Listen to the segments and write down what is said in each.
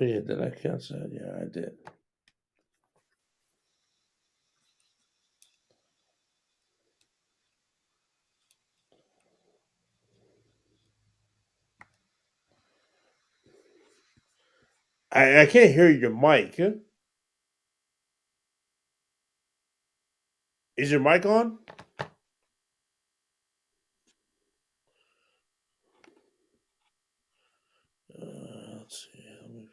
Oh, yeah, did I catch that? Yeah, I did. I can't hear your mic. Is your mic on? Let's see. Let me...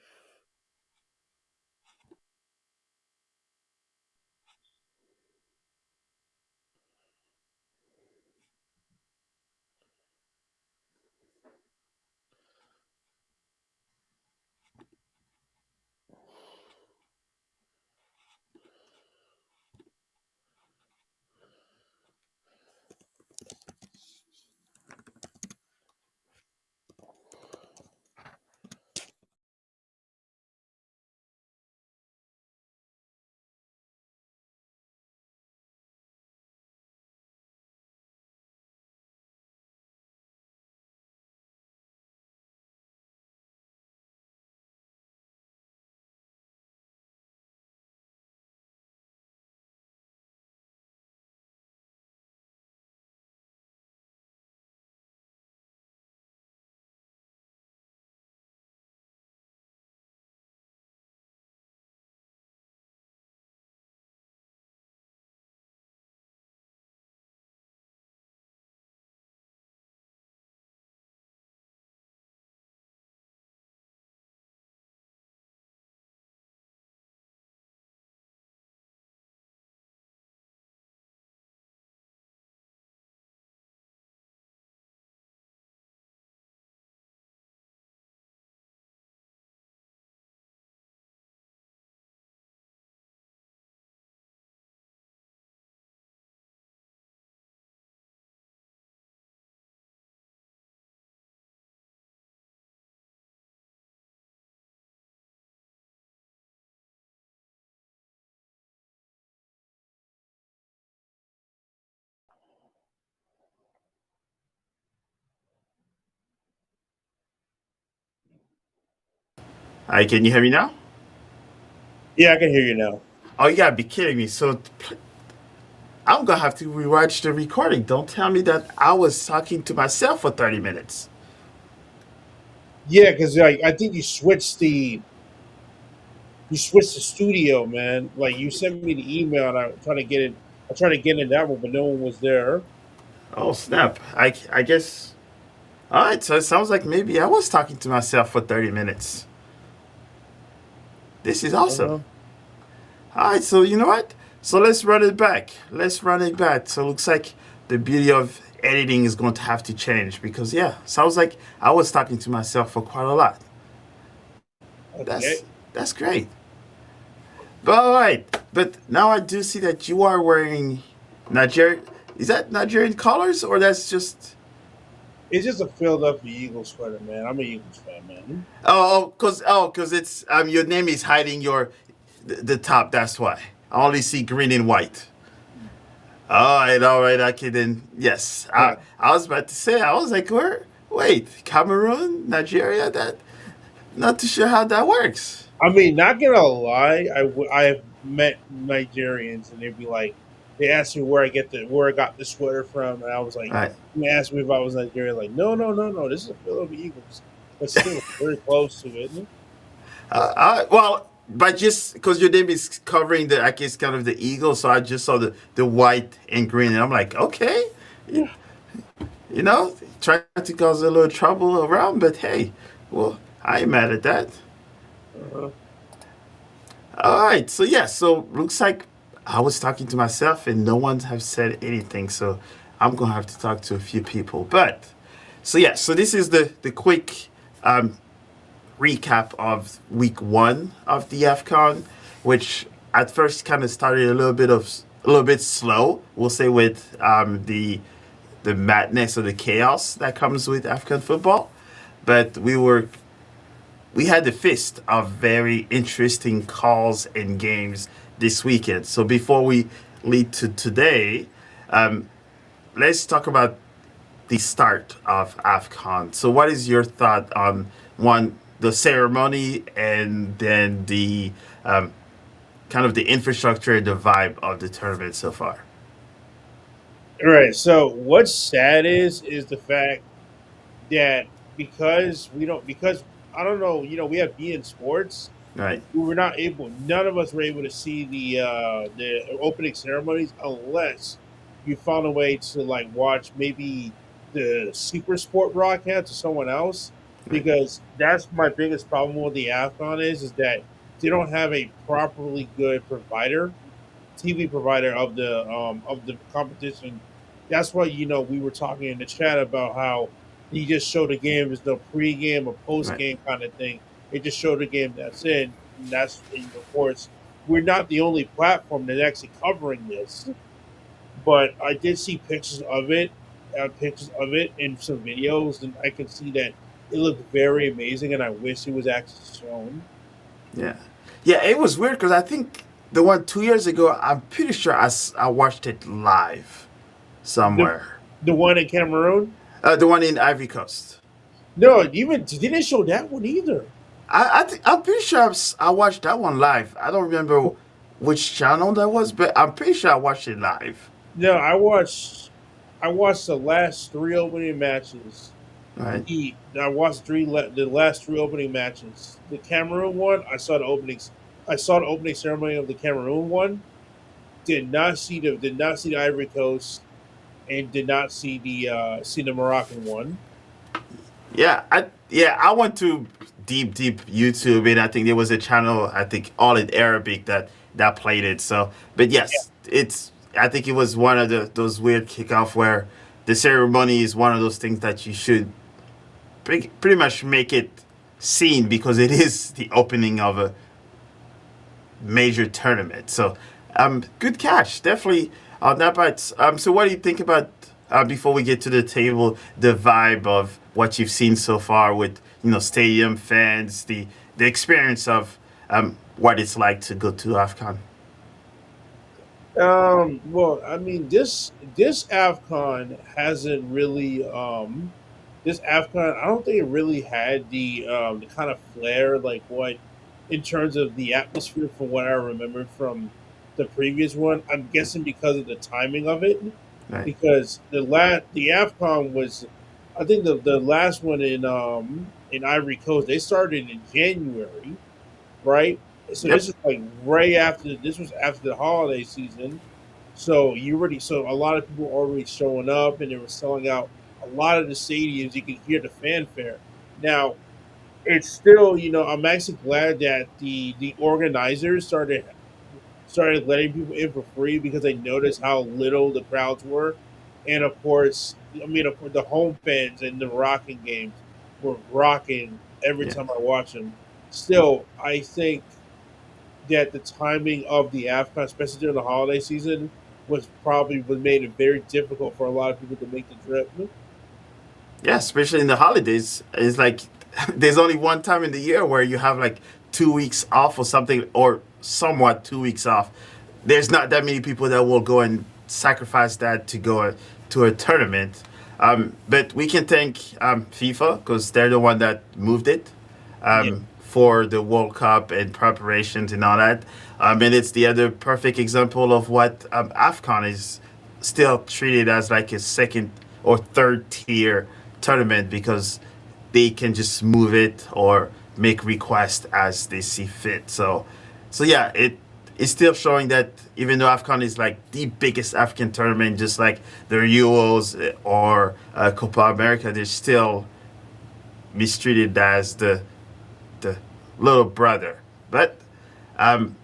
Hi, can you hear me now? Yeah, I can hear you now. Oh, you gotta be kidding me. So I'm gonna have to rewatch the recording. Don't tell me that I was talking to myself for 30 minutes. Yeah, because like I think you switched the studio, man. Like you sent me the email and I tried to get it. I tried to get in that one, but no one was there. Oh, snap. I guess. All right, so it sounds like maybe I was talking to myself for 30 minutes. This is awesome. Uh-huh. All right, so you know what? So let's run it back. Let's run it back. So it looks like the beauty of editing is going to have to change because, yeah, sounds like I was talking to myself for quite a lot. That's Okay. that's great. But all right, but now I do see that you are wearing Niger. Is that Nigerian colors or that's just? It's just a Philadelphia Eagles sweater, man. I'm an Eagles fan, man. Cause it's your name is hiding the top. That's why I only see green and white. All right. Okay, then yes. Yeah. I was about to say I was like, where? Wait, Cameroon, Nigeria. That not too sure how that works. I mean, not gonna lie, I've met Nigerians and they'd be like, they asked me where I got the sweater from, and I was like, Right. they asked me if I was Nigerian, like, no, no, no, no, this is a Philadelphia Eagles, but still very close to it. Well, but just because your name is covering the, I guess, kind of the eagle, so I just saw the white and green, and I'm like, okay, you, Yeah. you know, trying to cause a little trouble around, but hey, well, I ain't mad at that. Uh-huh. All right, so yeah, so looks like I was talking to myself, and no one have said anything, so I'm gonna have to talk to a few people. But so yeah, so this is the quick um, recap of week one of the AFCON, which at first kind of started a little bit slow. We'll say with the madness or the chaos that comes with African football, but we had the fist of very interesting calls and games this weekend. So before we lead to today, um, let's talk about the start of AFCON. So what is your thought on one the ceremony and then the um, kind of the infrastructure and the vibe of the tournament so far. All right. So what's sad is the fact that because we don't because I don't know, we have B in sports, Right, we were not able. None of us were able to see the opening ceremonies unless you found a way to like watch maybe the Super Sport broadcast or someone else. right, Because that's my biggest problem with the Afcon is that they don't have a properly good provider TV provider of the competition. That's why we were talking in the chat about how he just showed the game. There's no pregame or right. postgame kind of thing. It just showed the game. That's it. And and of course we're not the only platform that's actually covering this. But I did see pictures of it, and some videos, and I can see that it looked very amazing. And I wish it was actually shown. Yeah, yeah. It was weird because I think the one 2 years ago, I'm pretty sure I watched it live The somewhere. the one in Cameroon. The one in Ivory Coast. No, even they didn't show that one either. I'm pretty sure I watched that one live. I don't remember which channel that was, but I'm pretty sure I watched it live. No, I watched the last three opening matches. Right? I watched the last three opening matches. The Cameroon one, I saw the opening ceremony of the Cameroon one. Did not see the Ivory Coast, and did not see the Moroccan one. I went to deep YouTube, and I think there was a channel, I think all in Arabic, that played it. So, but Yeah, yes, it's I think it was one of those weird kickoff where the ceremony is one of those things that you should pretty much make it seen because it is the opening of a major tournament. So, good catch, definitely on that part. So what do you think about before we get to the table, the vibe of what you've seen so far with stadium fans, the experience of what it's like to go to Afcon? Well, I mean, this Afcon hasn't really this Afcon. I don't think it really had the kind of flair like what in terms of the atmosphere from what I remember from the previous one. I'm guessing because of the timing of it, Right. because the Afcon was, I think the last one in Ivory Coast, they started in January, right? So Yep. this is like right after this was after the holiday season. So a lot of people were already showing up, and they were selling out a lot of the stadiums. You could hear the fanfare. Now it's still, I'm actually glad that the organizers started letting people in for free because they noticed how little the crowds were, and of course, I mean, of course, the home fans and the rocking games were rocking every Yeah. time I watch them. Still, I think that the timing of the AFCON, especially during the holiday season, was made it very difficult for a lot of people to make the trip. Yeah, especially in the holidays. It's like there's only one time in the year where you have like 2 weeks off or something, or somewhat 2 weeks off. There's not that many people that will go and sacrifice that to go to a tournament. But we can thank FIFA because they're the one that moved it Yeah, for the World Cup and preparations and all that. And it's the other perfect example of what AFCON is still treated as like a second or third tier tournament because they can just move it or make requests as they see fit. So yeah, it's still showing that even though AFCON is like the biggest African tournament, just like the Euros or Copa America, they're still mistreated as the little brother. But um,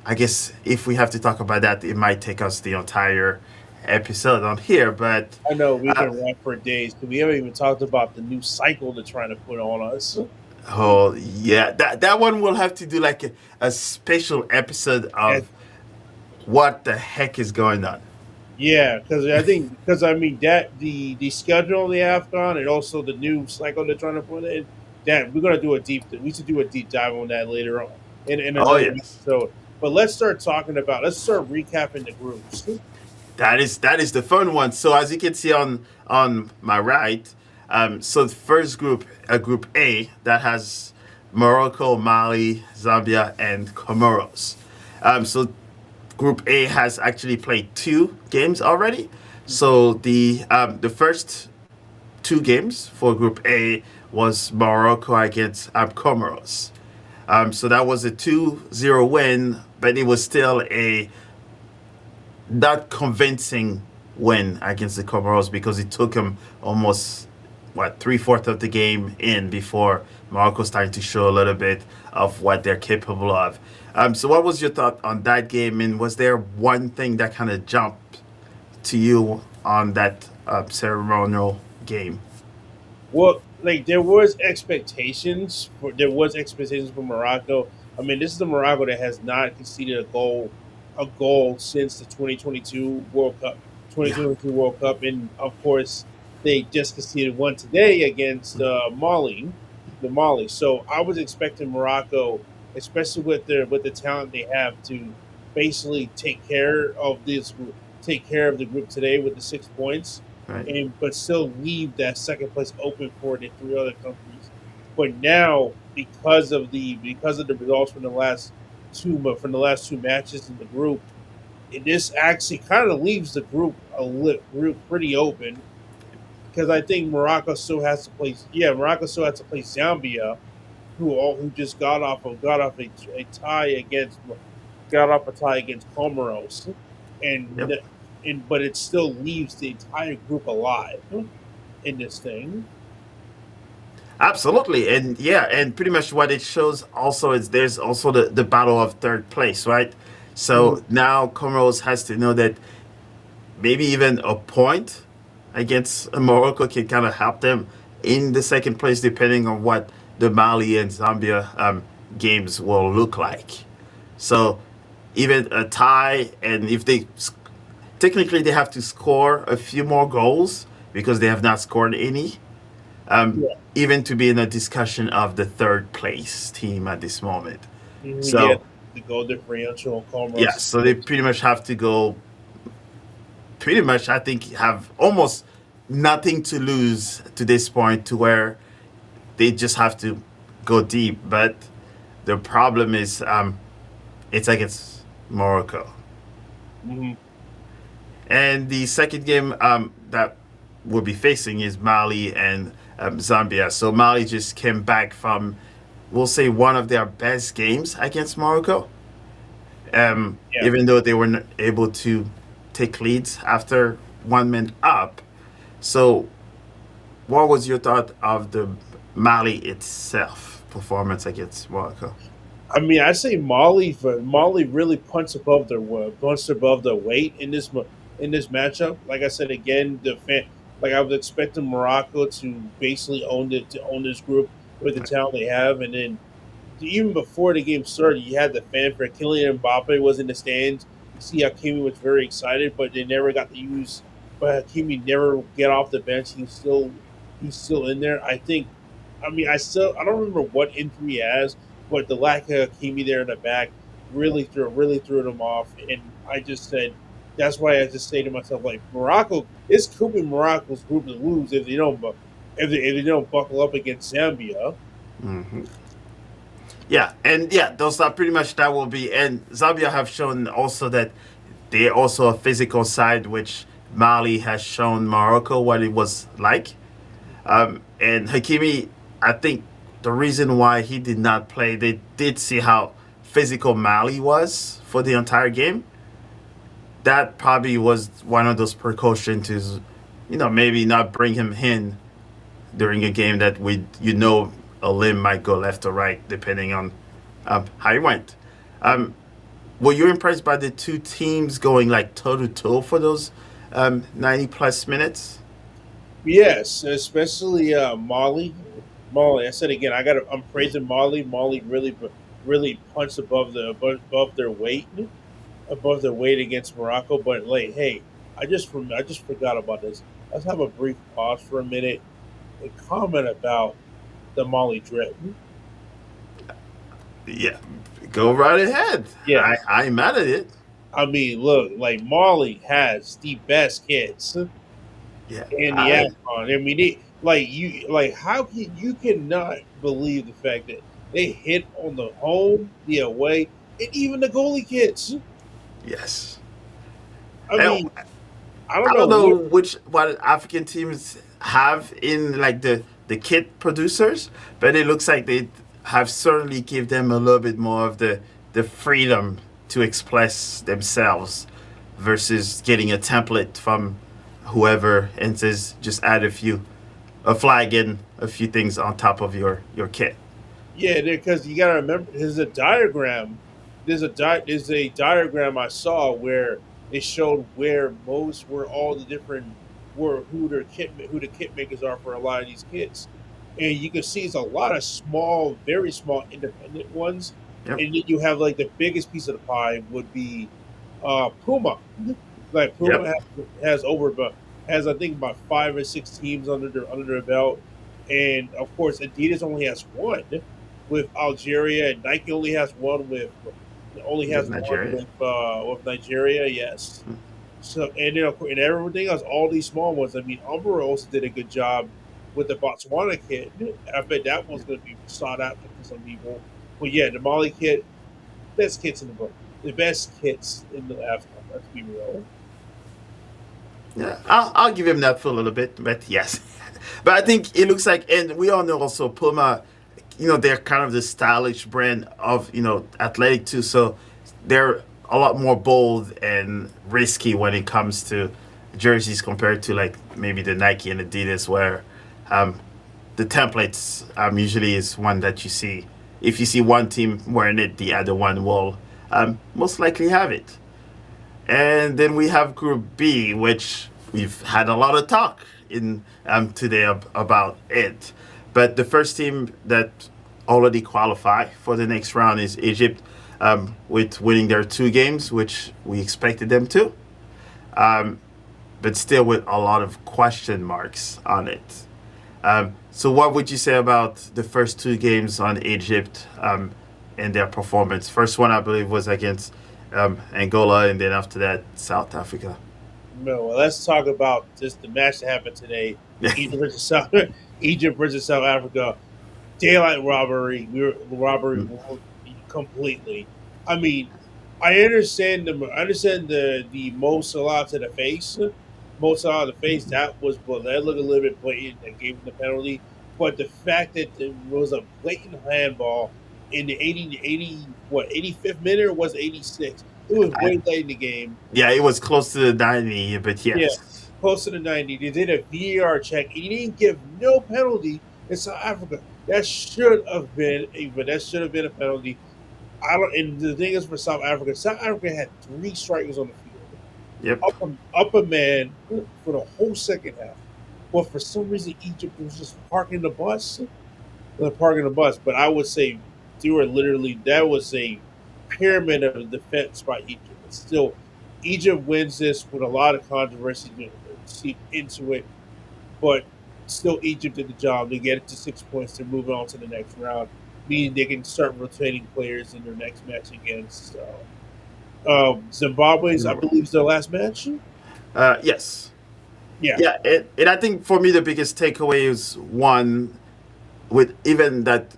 I guess if we have to talk about that, it might take us the entire episode on here. But I know we uh, can rant for days, but we haven't even talked about the new cycle they're trying to put on us. oh yeah, that one will have to do like a special episode And of what the heck is going on. yeah, because I mean that the schedule of the Afcon and also the new cycle they're trying to put in. That we're gonna do we should do a deep dive on that later on in Oh another yes, episode. But let's start recapping the groups. that is the fun one. So as you can see on my right, so the first group, Group A, that has Morocco, Mali, Zambia, and Comoros. So Group A has actually played two games already. So the first two games for Group A was Morocco against Comoros. So that was a 2-0 win, but it was still a not convincing win against the Comoros because it took them almost what three-fourths of the game in before Morocco started to show a little bit of what they're capable of. So what was your thought on that game, and was there one thing that kind of jumped to you on that ceremonial game? Well, like there was expectations for Morocco. I mean, this is the Morocco that has not conceded a goal since the 2022 World Cup, Yeah, 2022 World Cup, and of course they just conceded one today against Mali. So I was expecting Morocco, especially with the talent they have, to basically take care of the group today with the 6 points right. and but still leave that second place open for the three other countries. But now, because of the results from the last two matches in the group, this actually kind of leaves the group pretty open because I think Morocco still has to play. Yeah, Morocco still has to play Zambia, who just a tie against got off a tie against Comoros, and Yep. but it still leaves the entire group alive in this thing. Absolutely, and yeah, and pretty much what it shows also is there's also the battle of third place, right? Mhm. So now Comoros has to know that maybe even a point against Morocco can kind of help them in the second place, depending on what the Mali and Zambia games will look like. So even a tie, and if they technically they have to score a few more goals because they have not scored any, Yeah, even to be in a discussion of the third place team at this moment. yeah, So the goal differential on yeah, Comoros is so they close. pretty much have to go pretty much, I think, have almost nothing to lose to this point to where they just have to go deep. But the problem is, it's against Morocco. Mhm. And the second game that we'll be facing is Mali and Zambia. So Mali just came back from, we'll say, one of their best games against Morocco. Yeah, Even though they weren't able to take leads after 1 minute up. So what was your thought of the Mali itself performance against Morocco? I mean, I say Mali really punched above their weight in this matchup. Like I said again, like I was expecting Morocco to basically own this group with the talent they have, and then even before the game started, you had the fanfare. Kylian Mbappe was in the stands. You see Hakimi was very excited, but they never got to use. But Hakimi never get off the bench. He's still in there. I think. I mean, I don't remember what injury he has, but the lack of Hakimi there in the back really threw them off. And I just said that's why I just say to myself like Morocco. It's could be Morocco's group to lose if they don't buckle up against Zambia. Hmm. Yeah, and yeah, those are pretty much that will be. And Zambia have shown also that they're also a physical side, which Mali has shown Morocco what it was like. And Hakimi, I think the reason why he did not play, they did see how physical Mali was for the entire game. That probably was one of those precautions to, maybe not bring him in during a game that a limb might go left or right depending on how he went. Um, were you impressed by the two teams going like toe to toe for those 90 plus minutes? Yes, especially Molly. Molly, I said again, I'm praising Molly. Molly really punched above their weight against Morocco. But like, hey, I just forgot about this. Let's have a brief pause for a minute and comment about the Molly drip. Yeah, go right ahead. Yeah, I'm mad at it. I mean, look, like Molly has the best hits Yeah, in the AFCON. I mean, how can you cannot believe the fact that They hit on the home, the away, and even the goalie kits. Yes. I And mean, I don't I know don't know what. what African teams have in like the kit producers, but it looks like they have certainly give them a little bit more of the freedom to express themselves versus getting a template from whoever and says just add a flag and a few things on top of your kit. Yeah, because you got to remember, there's a diagram. There's a diagram I saw where it showed where all the different where who the kit makers are for a lot of these kits, and you can see it's a lot of small, very small independent ones, Yep. and then you have like the biggest piece of the pie would be Puma. Like Yep. Has over about has I think about 5 or 6 teams under their belt, and of course Adidas only has one with Algeria, and Nike only With has one Nigeria. with Nigeria. Yes. So and then of course, and everything else, all these small ones. I mean, Umbro also did a good job with the Botswana kit. I bet that one's going to be sought after for some people. But yeah, the Mali kit, best kits in the book, the best kits in the AFCON. Let's be real. Yeah, I'll give him that for a little bit, but yes. But I think it looks like, and we all know also Puma, they're kind of the stylish brand of, athletic too. So they're a lot more bold and risky when it comes to jerseys compared to like maybe the Nike and Adidas, where um, the templates usually is one that you see. If you see one team wearing it, the other one will most likely have it. And then we have Group B, which we've had a lot of talk in today about it. But the first team that already qualified for the next round is Egypt, with winning their 2 games, which we expected them to, but still with a lot of question marks on it. So, what would you say about the first 2 games on Egypt and their performance? First one, I believe, was against Angola, and then after that, South Africa. No, well, let's talk about just the match that happened today. Egypt versus South Egypt versus South Africa. Daylight robbery. We were robbery completely. I mean, I understand the Mo Salah to the face. Mo Salah to the face. That was that looked a little bit blatant. That gave him the penalty. But the fact that there was a blatant handball in the 85th minute, or was it 86? It was I, way late in the game. yeah, it was close to the 90, but Yeah, yes. close to the 90. They did a VAR check. He didn't give no penalty in South Africa. That should have been a penalty. I don't. And the thing is, for South Africa had 3 strikers on the field, Yep. up a man for the whole second half. But for some reason, Egypt was just parking the bus. But I would say they were literally that was a pyramid of defense by Egypt. But still, Egypt wins this with a lot of controversy to seep into it. But still, Egypt did the job. They get it to 6 points. They're moving on to the next round, meaning they can start rotating players in their next match against Zimbabwe's. I believe is their last match. Yes. Yeah, Yeah, and I think for me the biggest takeaway is one with even that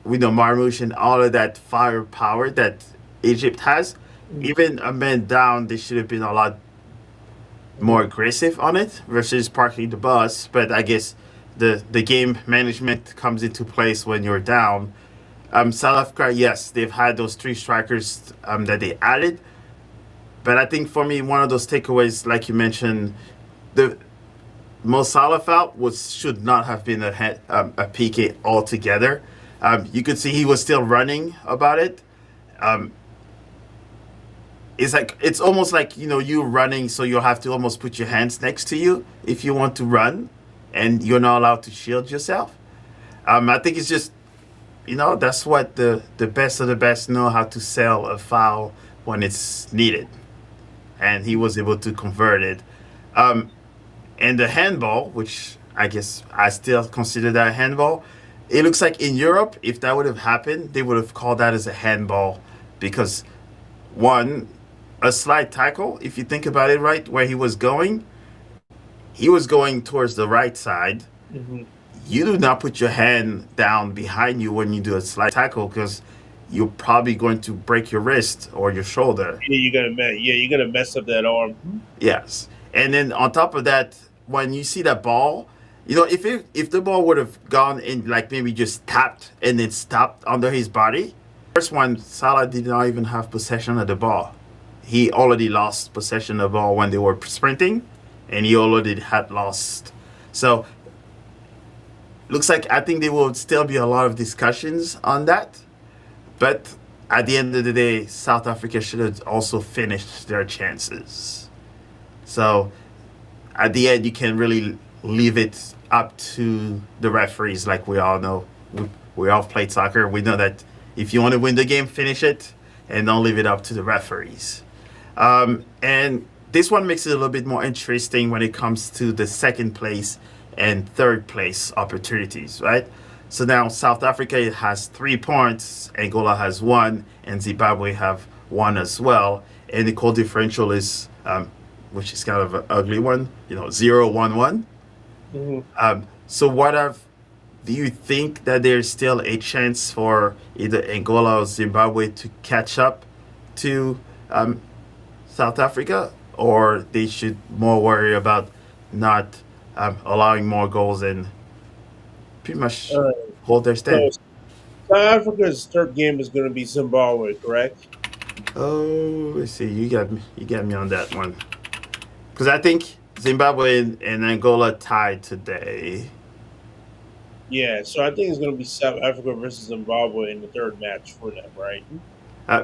with the Marmouche and all of that firepower that Egypt has, even a man down, they should have been a lot more aggressive on it versus parking the bus. But I guess the game management comes into place when you're down. South Africa, yes, they've had those 3 strikers that they added, but I think for me one of those takeaways, like you mentioned, the Mo Salah foul was should not have been a PK altogether. You could see he was still running about it. Um, it's almost like you running, so you'll have to almost put your hands next to you if you want to run, and you're not allowed to shield yourself. I think it's just that's what the best of the best know how to sell a foul when it's needed, and he was able to convert it. Um, and the handball, which I guess I still consider that a handball. It looks like in Europe, if that would have happened, they would have called that as a handball because one, a slide tackle, if you think about it right, where he was going towards the right side. hmm you do not put your hand down behind you when you do a slide tackle because you're probably going to break your wrist or your shoulder. you're gonna mess up that arm. Yes. And then on top of that, when you see that ball, if the ball would have gone in, like maybe just tapped and then stopped under his body, first one, Salah did not even have possession of the ball. He already lost possession of the ball when they were sprinting, and he already had lost. So looks like I think there will still be a lot of discussions on that. But at the end of the day, South Africa should have also finished their chances. So at the end, you can really leave it up to the referees. Like we all know, we all played soccer. We know that if you want to win the game, finish it, and don't leave it up to the referees. And this one makes it a little bit more interesting when it comes to the second place and third place opportunities, right? So now South Africa has 3 points, Angola has one, and Zimbabwe have one as well. And the goal differential is, which is kind of an ugly one, 0-1-1. Mm-hmm. So do you think that there's still a chance for either Angola or Zimbabwe to catch up to South Africa, or they should more worry about not allowing more goals and pretty much Uh, hold their so stand? South Africa's third game is gonna be Zimbabwe, correct? Oh, let's see. You got me on that one because I think Zimbabwe and Angola tied today. Yeah, so I think it's gonna be South Africa versus Zimbabwe in the third match for them, right?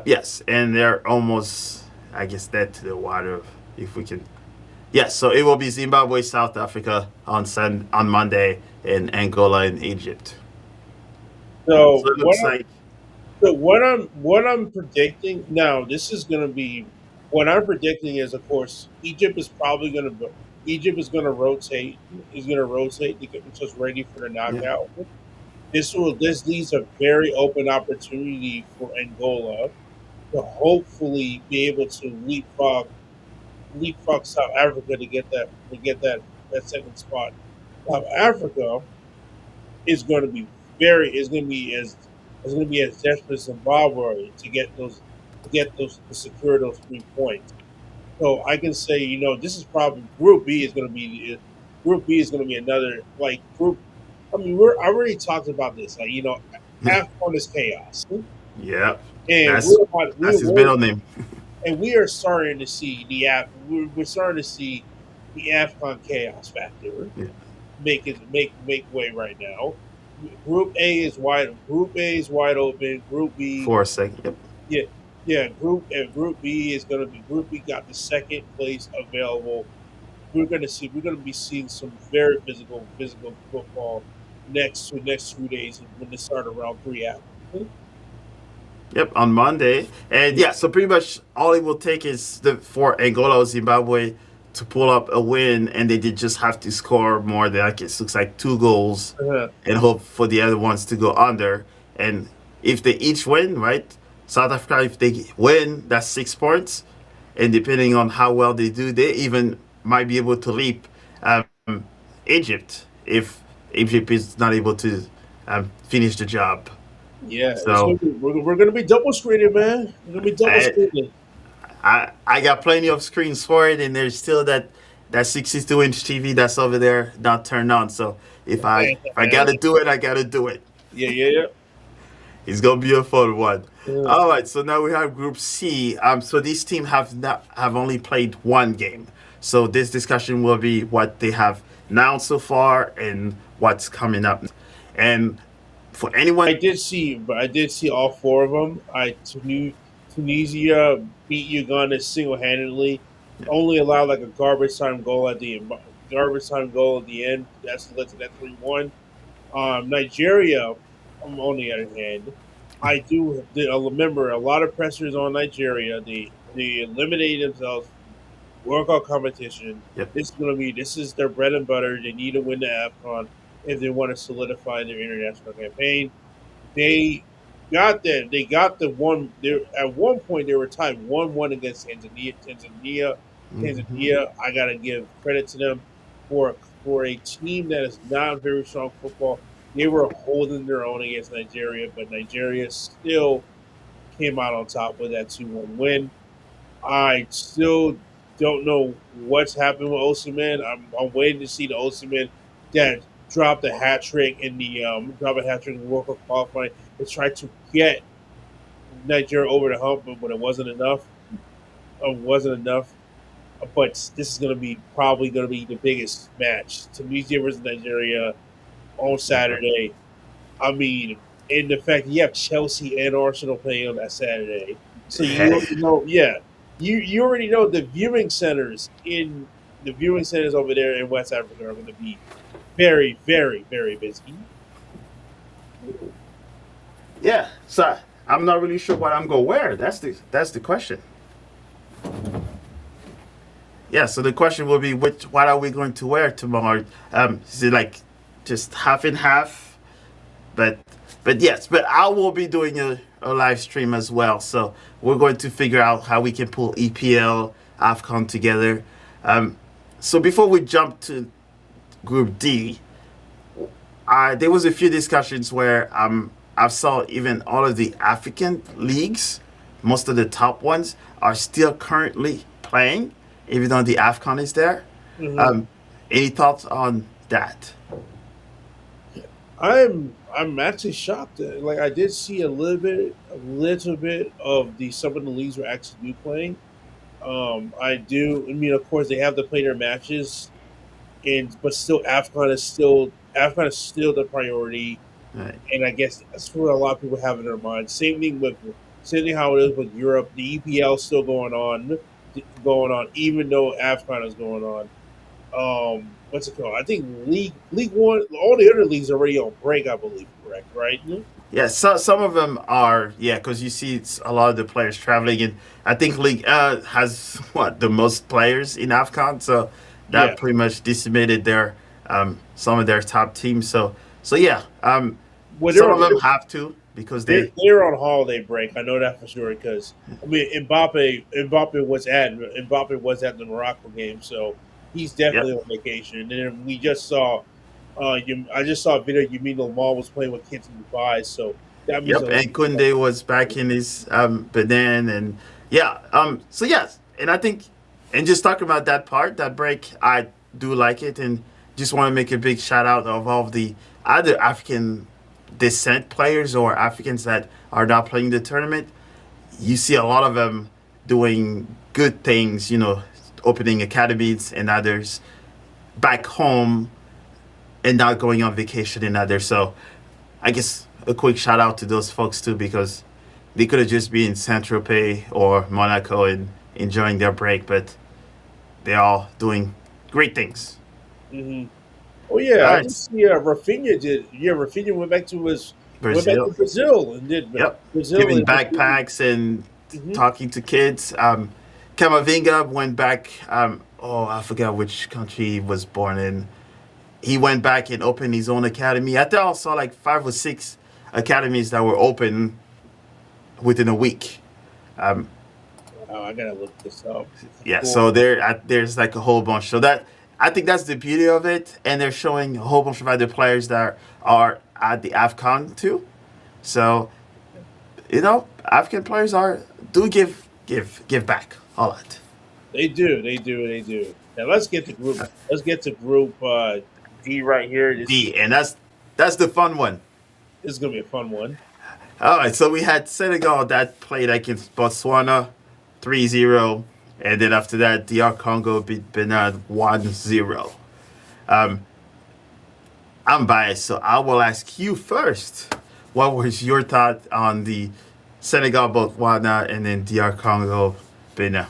Yes, and they're almost, I guess, dead to the water if we can. Yes, so it will be Zimbabwe, South Africa on Monday, and Angola and Egypt. So So it looks like what I'm predicting now, this is going to be what I'm predicting is, of course, Egypt is going to rotate to get themselves ready for the yeah, knockout. This leaves a very open opportunity for Angola to hopefully be able to leapfrog South Africa to get that second spot. South Africa is going to be as desperate as Zimbabwe to secure those 3 points. So I can say, this is probably Group B is going to be another like group. I mean, I already talked about this. Like, AFCON is chaos, yeah, and that's that's his middle name. we are starting to see we're starting to see the AFCON chaos factor Yeah, make way right now. Group A is wide open. Group B, for a second. Yep. yeah, Group B is going to be Group B got the second place available. We're gonna be seeing some very physical football next 2 days when they start around three after. Yep, on Monday. And yeah, so pretty much all it will take is for Angola or Zimbabwe to pull up a win, and they did just have to score more than, like, it looks like 2 goals Uh, and hope for the other ones to go under. And if they each win, right? South Africa, if they win, that's 6 points. And depending on how well they do, they even might be able to leap Egypt if Egypt is not able to finish the job. yeah, So we're gonna be double screening, man. We're gonna be double I, screening. I got plenty of screens for it, and there's still that 62-inch TV that's over there not turned on. So if I gotta do it, I gotta do it. Yeah, yeah, It's gonna be a fun one. yeah. All right, so now we have Group C. So these teams have only played one game. So this discussion will be what they have now so far and what's coming up. And for anyone, I did see all four of them. Tunisia beat Uganda single handedly. Only allowed like a garbage time goal at the end. That's led to that 3-1. Nigeria, on the other hand, I remember a lot of pressures on Nigeria. They eliminated themselves from World Cup competition. yep, This is their bread and butter. They need to win the AFCON if they want to solidify their international campaign. They got that. They got the one. They At one point they were tied 1-1 against Tanzania. hmm Tanzania. I gotta give credit to them for for a team that is not very strong football, they were holding their own against Nigeria, but Nigeria still came out on top with that 2-1 win. I still don't know what's happened with Osimhen. I'm waiting to see the Osimhen that dropped a hat trick in the drop a hat trick in the World Cup qualifying to try to get Nigeria over the hump, but it wasn't enough. Wasn't enough. But this is going to be probably going to be the biggest match: Tunisia versus Nigeria on Saturday. I mean, in the fact that you have Chelsea and Arsenal playing on that Saturday, so you Hey, already know. Yeah, you already know the viewing centers over there in West Africa are going to be very, very, very busy. yeah. So I'm not really sure what I'm gonna wear. That's the question. Yeah. So the question will be, what are we going to wear tomorrow? Is it like just half and half? But yes, but I will be doing a live stream as well. So we're going to figure out how we can pull EPL AFCON together. So before we jump to Group D, there was a few discussions where I saw even all of the African leagues, most of the top ones, are still currently playing, even though the AFCON is there. Hmm. Um, any thoughts on that? I'm actually shocked. Like I did see a little bit of the some of the leagues were actually do playing. I do. I mean, of course, they have to play their matches, and but still, Afcon is still the priority, Right. and I guess that's what a lot of people have in their mind. Same thing how it is with Europe. The EPL still going on, even though Afcon is going on. What's it called? I think League One, all the other leagues are already on break. I believe, correct? Right? Yeah, so some of them are, yeah, because you see it's a lot of the players traveling, and I think League has what the most players in Afcon, so Yeah. that pretty much decimated their some of their top teams. So yeah, Well, some of them have to because they, they're on holiday break. I know that for sure because I mean Mbappe was at the Morocco game, so he's yep, definitely on vacation. And then we just saw, I just saw a video. Yamin Lamar was playing with kids in Dubai, so that means yep, a lot. and Kunde was back in his Benin, and yeah, so yes, and I think, and just talking about that part, that break, I do like it, and just want to make a big shout out of all of the other African descent players or Africans that are not playing the tournament. You see a lot of them doing good things, opening academies and others back home and not going on vacation and others. So I guess a quick shout out to those folks too because they could have just been in Saint Tropez or Monaco and enjoying their break, but they're all doing great things. Hmm. Oh yeah, All I right, did see Rafinha did. Yeah, Rafinha went back to Brazil. Brazil and did Yep, Brazil giving and backpacks and hmm talking to kids. Camavinga went back. Oh, I forgot which country he was born in. He went back and opened his own academy. I think I saw like 5 or 6 academies that were open within a week. Um, Wow, I gotta look this up. yeah, Cool. so there's like a whole bunch. So that I think that's the beauty of it, and they're showing a whole bunch of other players that are at the Afcon too. So African players are do give back a lot. They do. Now let's get to group D right here. This D, and that's the fun one. is gonna be a fun one. All right, so we had Senegal that played against Botswana 3-0, and then after that, DR Congo beat Benin 1-0. Um, I'm biased, so I will ask you first. What was your thought on the Senegal Botswana and then DR Congo Benin?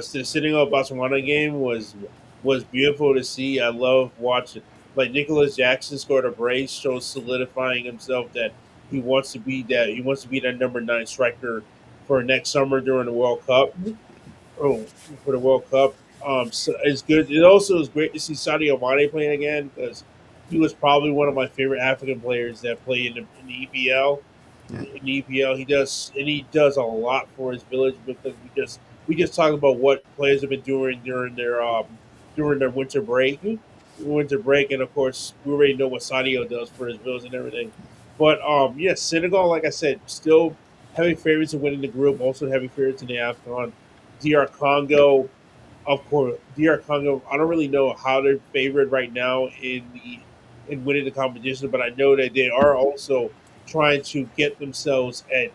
The Senegal Botswana game was beautiful to see. I love watching. Like Nicholas Jackson scored a brace, shows solidifying himself that he wants to be that number 9 striker for next summer during the World Cup. Oh, for the World Cup. So it's good. It also is great to see Sadio Mane playing again because he was probably one of my favorite African players that play in the EPL. Yeah. In the EPL, he does a lot for his village because we just talked about what players have been doing during their during their winter break, and of course we already know what Sadio does for his bills and everything. But yes, Senegal, like I said, still heavy favorites in winning the group, also heavy favorites in the AFCON. DR Congo, of course, DR Congo. I don't really know how they're favored right now in winning the competition, but I know that they are also trying to get themselves at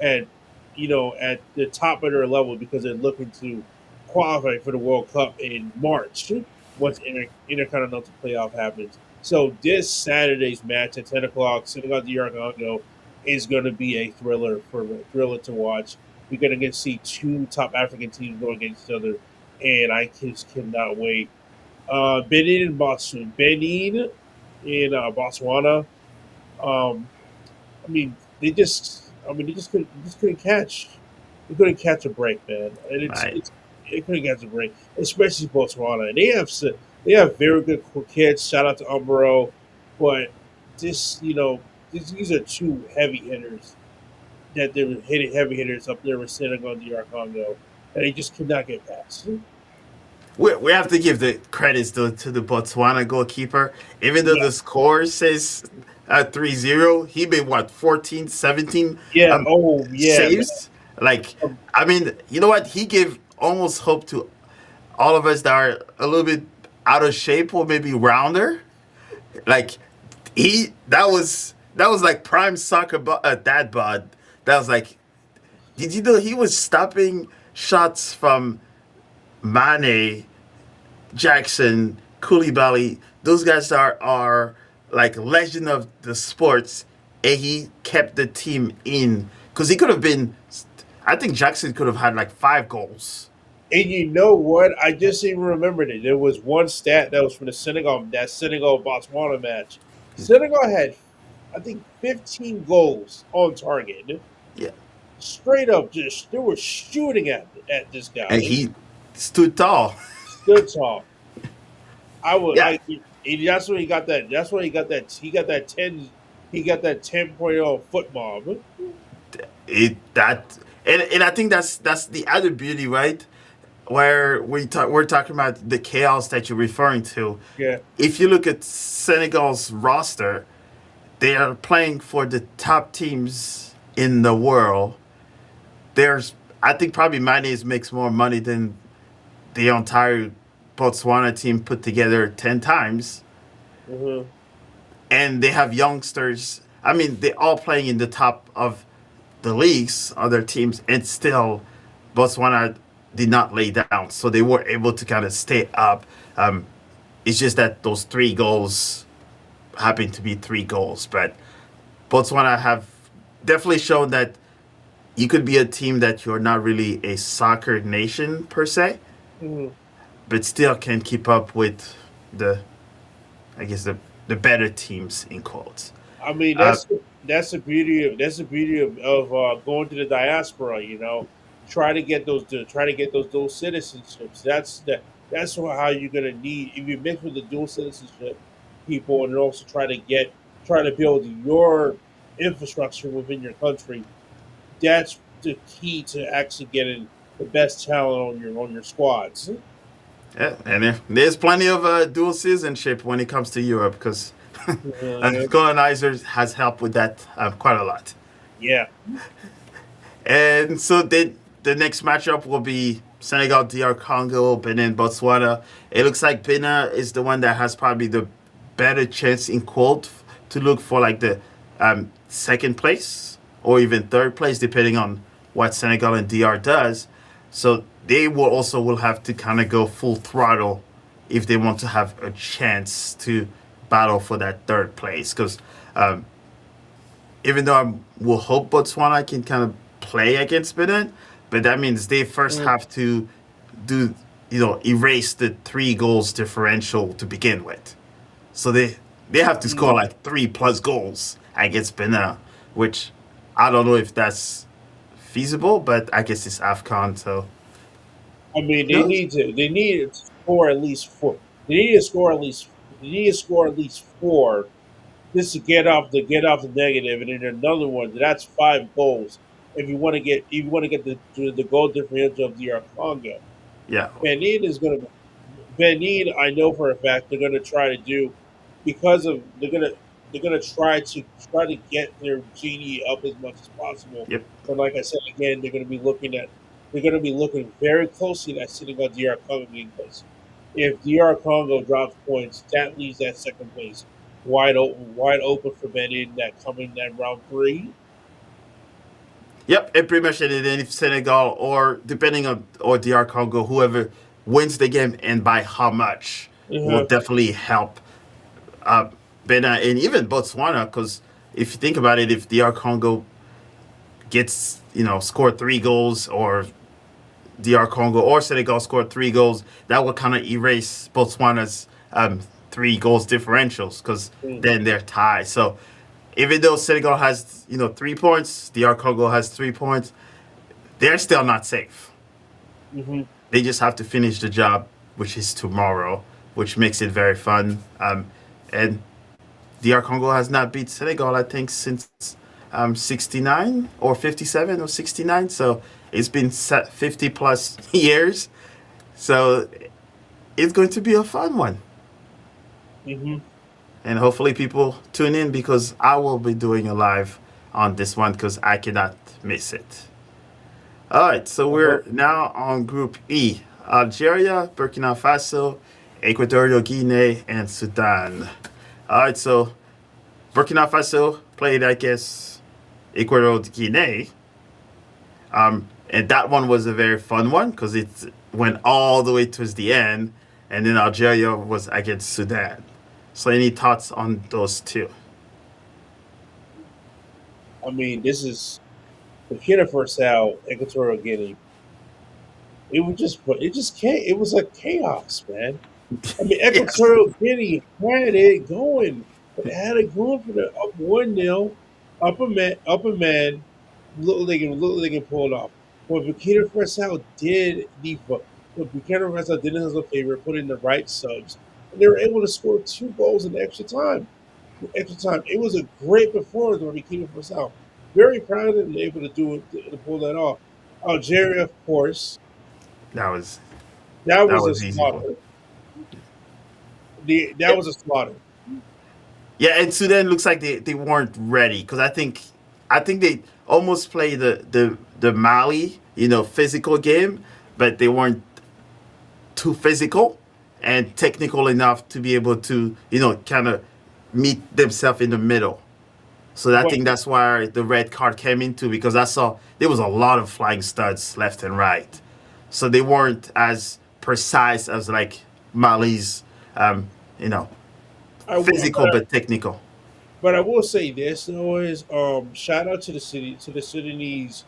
at the top of their level because they're looking to qualify for the World Cup in March once intercontinental playoff happens. So this Saturday's match at 10 o'clock, Senegal DR Congo, is going to be a thriller to watch. We're going to get to see two top African teams go against each other, and I just cannot wait. Benin in Botswana. Um, they just couldn't catch. They couldn't catch a break, man. And Right. they couldn't catch a break, especially Botswana. And they have very good kids. Shout out to Umbro, but this these are two heavy hitters that they were hitting heavy hitters up there with Senegal and DR Congo, and they just could not get past. We have to give the credits to the Botswana goalkeeper. Even though Yeah, the score says 3-0, he made what, 14, 17 yeah, um, oh yeah, man. saves? Like, Um, I mean, you know what? He gave almost hope to all of us that are a little bit out of shape or maybe rounder. Like, that was like prime soccer dad bod. That was like, did you know he was stopping shots from Mane, Jackson, Koulibaly, those guys are like legend of the sports, and he kept the team in because he could have been. I think Jackson could have had like 5 goals. And you know what? I just even remembered it. There was one stat that was from that Senegal Botswana match. Senegal had, I think, 15 goals on target. Yeah, Straight up, just they were shooting at this and guy. he stood tall. Stood tall. I would. Yeah, That's when he got that. That's when he got that. He got that 10. He got that 10.0 foot mob. it that and I think that's the other beauty, right? Where we're talking about the chaos that you're referring to. Yeah. If you look at Senegal's roster, they are playing for the top teams in the world. There's, I think, probably Mayonnaise makes more money than the entire Botswana team put together 10 times, Hmm. and they have youngsters. I mean, they're all playing in the top of the leagues, other teams, and still Botswana did not lay down, so they were able to kind of stay up. It's just that those 3 goals happen to be 3 goals, but Botswana have definitely shown that you could be a team that you're not really a soccer nation per se, Hmm. but still can keep up with the, I guess the better teams in quotes. I mean, Uh, that's the beauty of going to the diaspora. Try to get those dual citizenships. That's how you're gonna need if you mix with the dual citizenship people, and also try to build your infrastructure within your country. That's the key to actually getting the best talent on your squads. yeah, and there's plenty of dual citizenship when it comes to Europe because Uh, colonizers has helped with that quite a lot. yeah. And so the next matchup will be Senegal, DR Congo, Benin, Botswana. It looks like Benin is the one that has probably the better chance in quote to look for like the second place or even third place, depending on what Senegal and DR does. So they will have to kind of go full throttle if they want to have a chance to battle for that third place. Because even though I will hope Botswana can kind of play against Benin, but that means they first Mm, have to do, erase the 3 goals differential to begin with. So they have to score mm. like 3+ goals against Benin, which I don't know if that's feasible, but I guess it's AFCON, so I mean, who knows? they need to score at least four. They need to score at least they need to score at least four just to get off the negative, and then another one. That's 5 goals. If you want to get the goal differential of the Congo, Yeah, Benin is going to Benin, I know for a fact they're going to try to do because of they're going to try to get their genie up as much as possible. Yep. But like I said again, they're going to be looking very closely at Senegal DR Congo game because if DR Congo drops points, that leaves that second place wide open for Benin that coming that round three. Yep, it pretty much ended in if Senegal or depending on or DR Congo, whoever wins the game and by how much will Uh-huh. definitely help uh, Benin and even Botswana. Because if you think about it, if DR Congo gets scored 3 goals or DR Congo or Senegal scored 3 goals, that will kind of erase Botswana's 3 goals differentials because Mm-hmm. then they're tied. So even though Senegal has 3 points, DR Congo has 3 points, they're still not safe. Mm-hmm. They just have to finish the job, which is tomorrow, which makes it very fun. And DR Congo has not beat Senegal, I think, since 69 or 57 or 69. So it's been 50 plus years. So it's going to be a fun one. Mm-hmm. And hopefully people tune in because I will be doing a live on this one because I cannot miss it. All right, so Uh-huh. we're now on Group E: Algeria, Burkina Faso, Equatorial Guinea, and Sudan. All right, so Burkina Faso played, I guess, Equatorial Guinea, and that one was a very fun one because it went all the way towards the end, and then Algeria was against Sudan. So, any thoughts on those two? I mean, this is Burkina Faso, Equatorial Guinea. It just can't. It was like chaos, man. I mean, Yes. Equatorial Guinea had it going. It had it going for the up 1-0, up a man, look they can pull it off. What Burkina Faso did what Burkina Faso did us a favor, put in the right subs, and they were able to score 2 goals in extra time. Extra time. It was a great performance by Burkina Faso. Very proud of them able to do it to pull that off. Algeria, of course, That was that that was a was easy one. slaughter. That was a slaughter. Yeah, and Sudan looks like they weren't ready because I think they almost played the Mali physical game, but they weren't too physical and technical enough to be able to kind of meet themselves in the middle. So I But think that's why the red card came into because I saw there was a lot of flying studs left and right, so they weren't as precise as like Mali's, um, you know, I w- physical but technical. but I will say this though is shout out to the Sudanese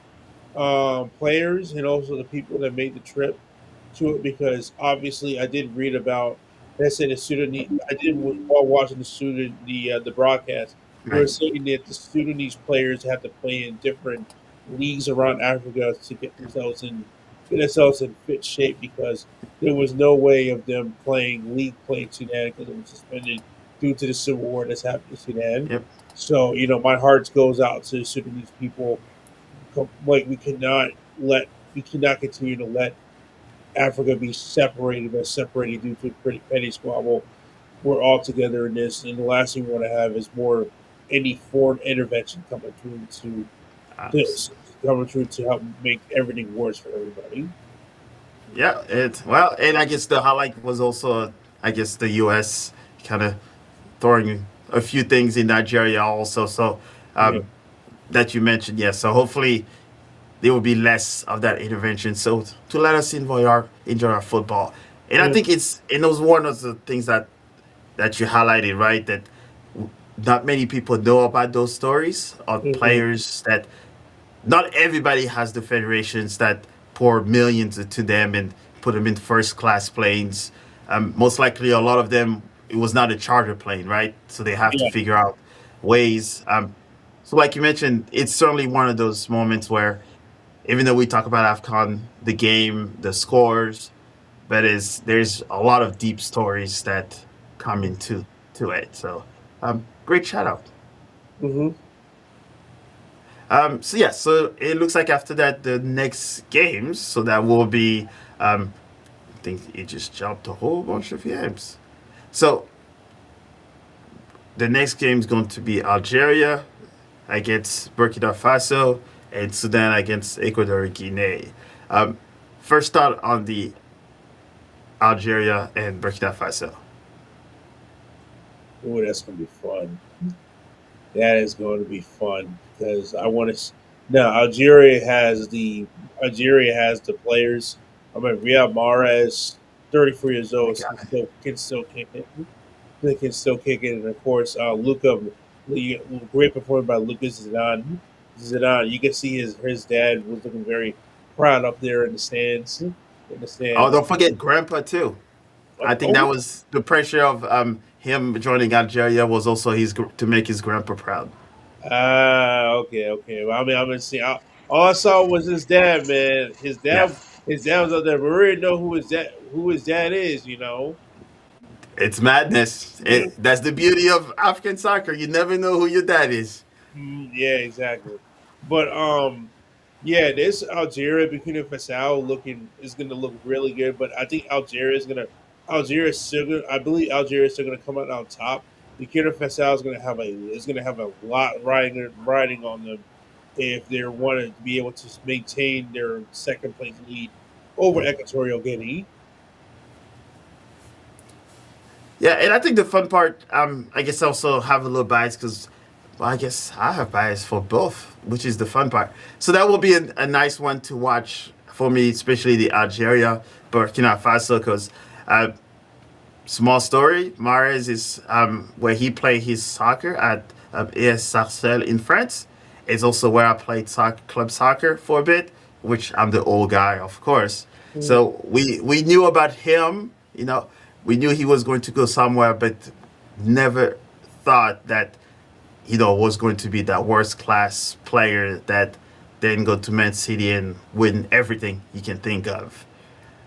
players and also the people that made the trip to it because obviously I did read about they said the Sudanese I did while watching the broadcast they were Right. saying that the Sudanese players have to play in different leagues around Africa to get themselves in fit shape because there was no way of them playing league play in Sudan because it was suspended due to the civil war that's happened in Sudan. Yep. So my heart goes out to the Sudanese people. Like we cannot continue to let Africa be separated due to a pretty petty squabble. We're all together in this, and the last thing we want to have is more any foreign intervention to Abs- coming through to help make everything worse for everybody. Yeah. And I guess the highlight was also I guess the U.S. kind of throwing a few things in Nigeria also. So Yeah. that you mentioned, yes. So hopefully there will be less of that intervention. So to let us enjoy our football, and I Yeah. think it was one of the things that you highlighted, right? That not many people know about those stories of Mhm. players that not everybody has the federations that pour millions into them and put them in first class planes. Most likely, a lot of them it was not a charter plane, right? So they have to Yeah. figure out ways. So, like you mentioned, it's certainly one of those moments where even though we talk about AFCON, the game, the scores, but there's a lot of deep stories that come into to it. So, great shout out. Hmm. So yeah, so it looks like after that the next games, so that will be think he just jumped a whole bunch of games. So the next game is going to be Algeria against Burkina Faso and Sudan against Ecuador Guinea. Um, First thought on the Algeria and Burkina Faso. Oh, that's gonna be fun. That is going to be fun because I want to. Now Algeria has the players. I mean, Riyad Mahrez, 34 years My old, God. can still kick it. They can still kick it, and of course, Luca, great performance by Lucas Zidane. Zidane, you can see his dad was looking very proud up there in the stands. In the Oh, stands. don't forget Grandpa too. I think that Oh, was the pressure of him joining Algeria was also to make his grandpa proud. okay, okay. Well, I mean, I'm gonna see. All I saw was his dad, man. Yeah, His dad was up there. We already know who his dad is. it's madness. That's the beauty of African soccer. You never know who your dad is. Yeah, exactly. But yeah, this Algeria Burkina Faso looking is gonna look really good. But I think Algeria is still gonna. I believe Algeria is still gonna come out on top. Burkina Faso is gonna have a lot riding on them if they want to be able to maintain their second place lead over Equatorial Guinea. Yeah, and I think the fun part, I guess, I also have a little bias because, well, I guess I have bias for both, which is the fun part. So that will be a nice one to watch for me, especially the Algeria Burkina Faso, because small story, Mares is where he played his soccer at AS Sarcelles in France. It's also where I played club soccer for a bit, which I'm the old guy, of course. Mm. So we knew about him, you know, we knew he was going to go somewhere, but never thought that, was going to be that worst class player that then go to Man City and win everything you can think of.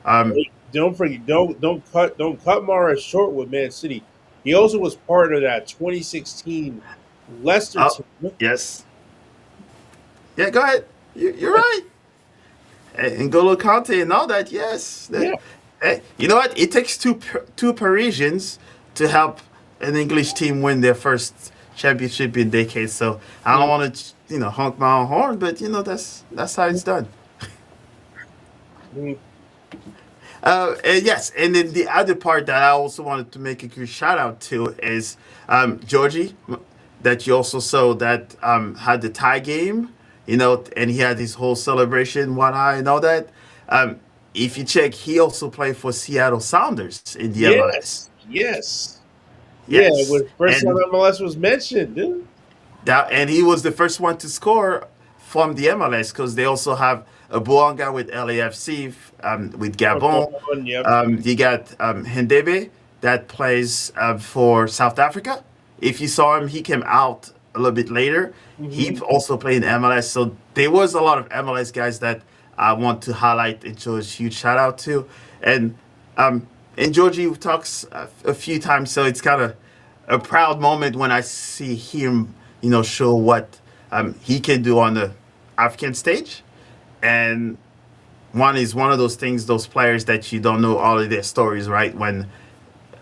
Um, Hey, don't forget, don't cut Mara short with Man City. He also was part of that 2016 Leicester oh, team. yes. Yeah, go ahead. You're right. And N'Golo Kante and all that, yes. Yeah, You know what? It takes two Parisians to help an English team win their first championship in decades. So I don't mm, want to, honk my own horn, but that's how it's done. mm, And yes, and then the other part that I also wanted to make a good shout out to is Georgie, that you also saw that had the tie game, and he had his whole celebration, one eye, and all that. Um, if you check, he also played for Seattle Sounders in the MLS. yes. Yeah, it Yes, was first time and MLS was mentioned, dude. he was the first one to score from the MLS because they also have a Boanga with LAFC, with Gabon. Yep. You got Hendebe that plays for South Africa. If you saw him, he came out a little bit later. He Hmm. also played in MLS. So there was a lot of MLS guys that I want to highlight and show a huge shout out to. And Georgie talks a few times, so it's kind of a proud moment when I see him, show what he can do on the African stage. And one is one of those things, those players that you don't know all of their stories, right? When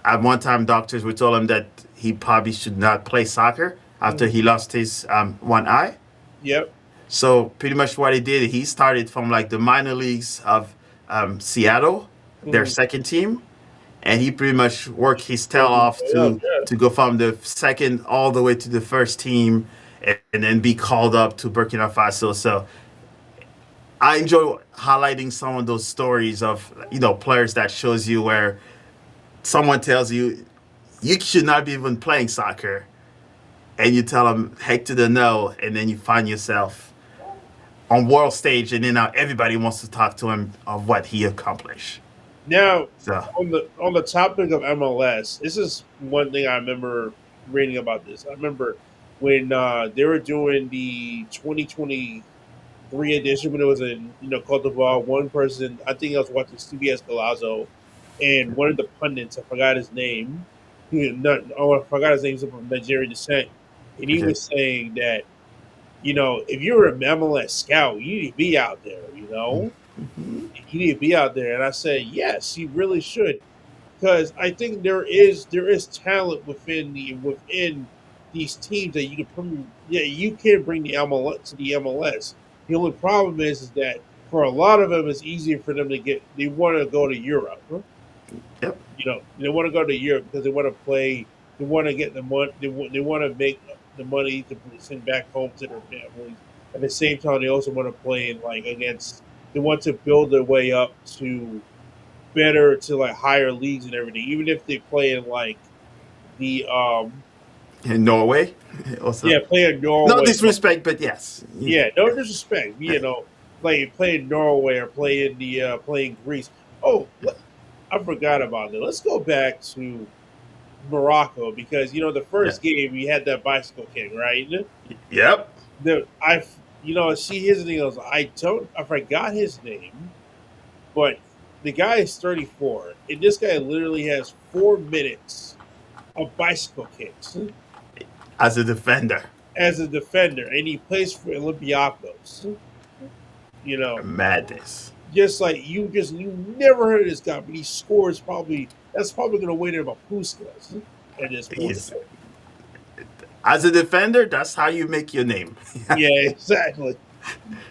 at one time doctors would tell him that he probably should not play soccer after he lost his one eye. Yep. So pretty much what he did, he started from like the minor leagues of Seattle, their Hmm. second team, and he pretty much worked his tail off to Yeah. to go from the second all the way to the first team, and then be called up to Burkina Faso. So I enjoy highlighting some of those stories of players that shows you where someone tells you you should not be even playing soccer, and you tell them heck to the no, and then you find yourself on world stage, and then now everybody wants to talk to him of what he accomplished. Now, So on the topic of MLS, this is one thing I remember reading about this. I remember when they were doing the 2023 edition when it was in Cote d'Ivoire. One person, I think I was watching CBS Galazo, and one of the pundits, I forgot his name. I forgot his name. He's from Nigerian descent, and he okay, was saying that if you're a MLS scout, you need to be out there. he need to be out there. And I said, yes, he really should, because I think there is talent within these teams that you can you can bring the MLS to the MLS. The only problem is that for a lot of them, it's easier for them to get. They want to go to Europe. Yep. They want to go to Europe because they want to play. They want to get the money. They want to make the money to send back home to their families. At the same time, they also want to play in like against. They want to build their way up to like higher leagues and everything. Even if they play in like the In Norway, also. yeah, play in No Norway. disrespect, but yes. Yeah, no disrespect. Play in Norway or play in Greece. Oh, I forgot about that. Let's go back to Morocco because the Yeah. first game we had that bicycle king, right? Yep. The I see his name. I forgot his name, but the guy is 34, and this guy literally has 4 minutes of bicycle kicks As a defender. as a defender, and he plays for Olympiacos. You know, Madness. just like you never heard of this guy, but he scores probably that's probably going to win him a Puskas at this point. He's as a defender, that's how you make your name. Yeah, exactly.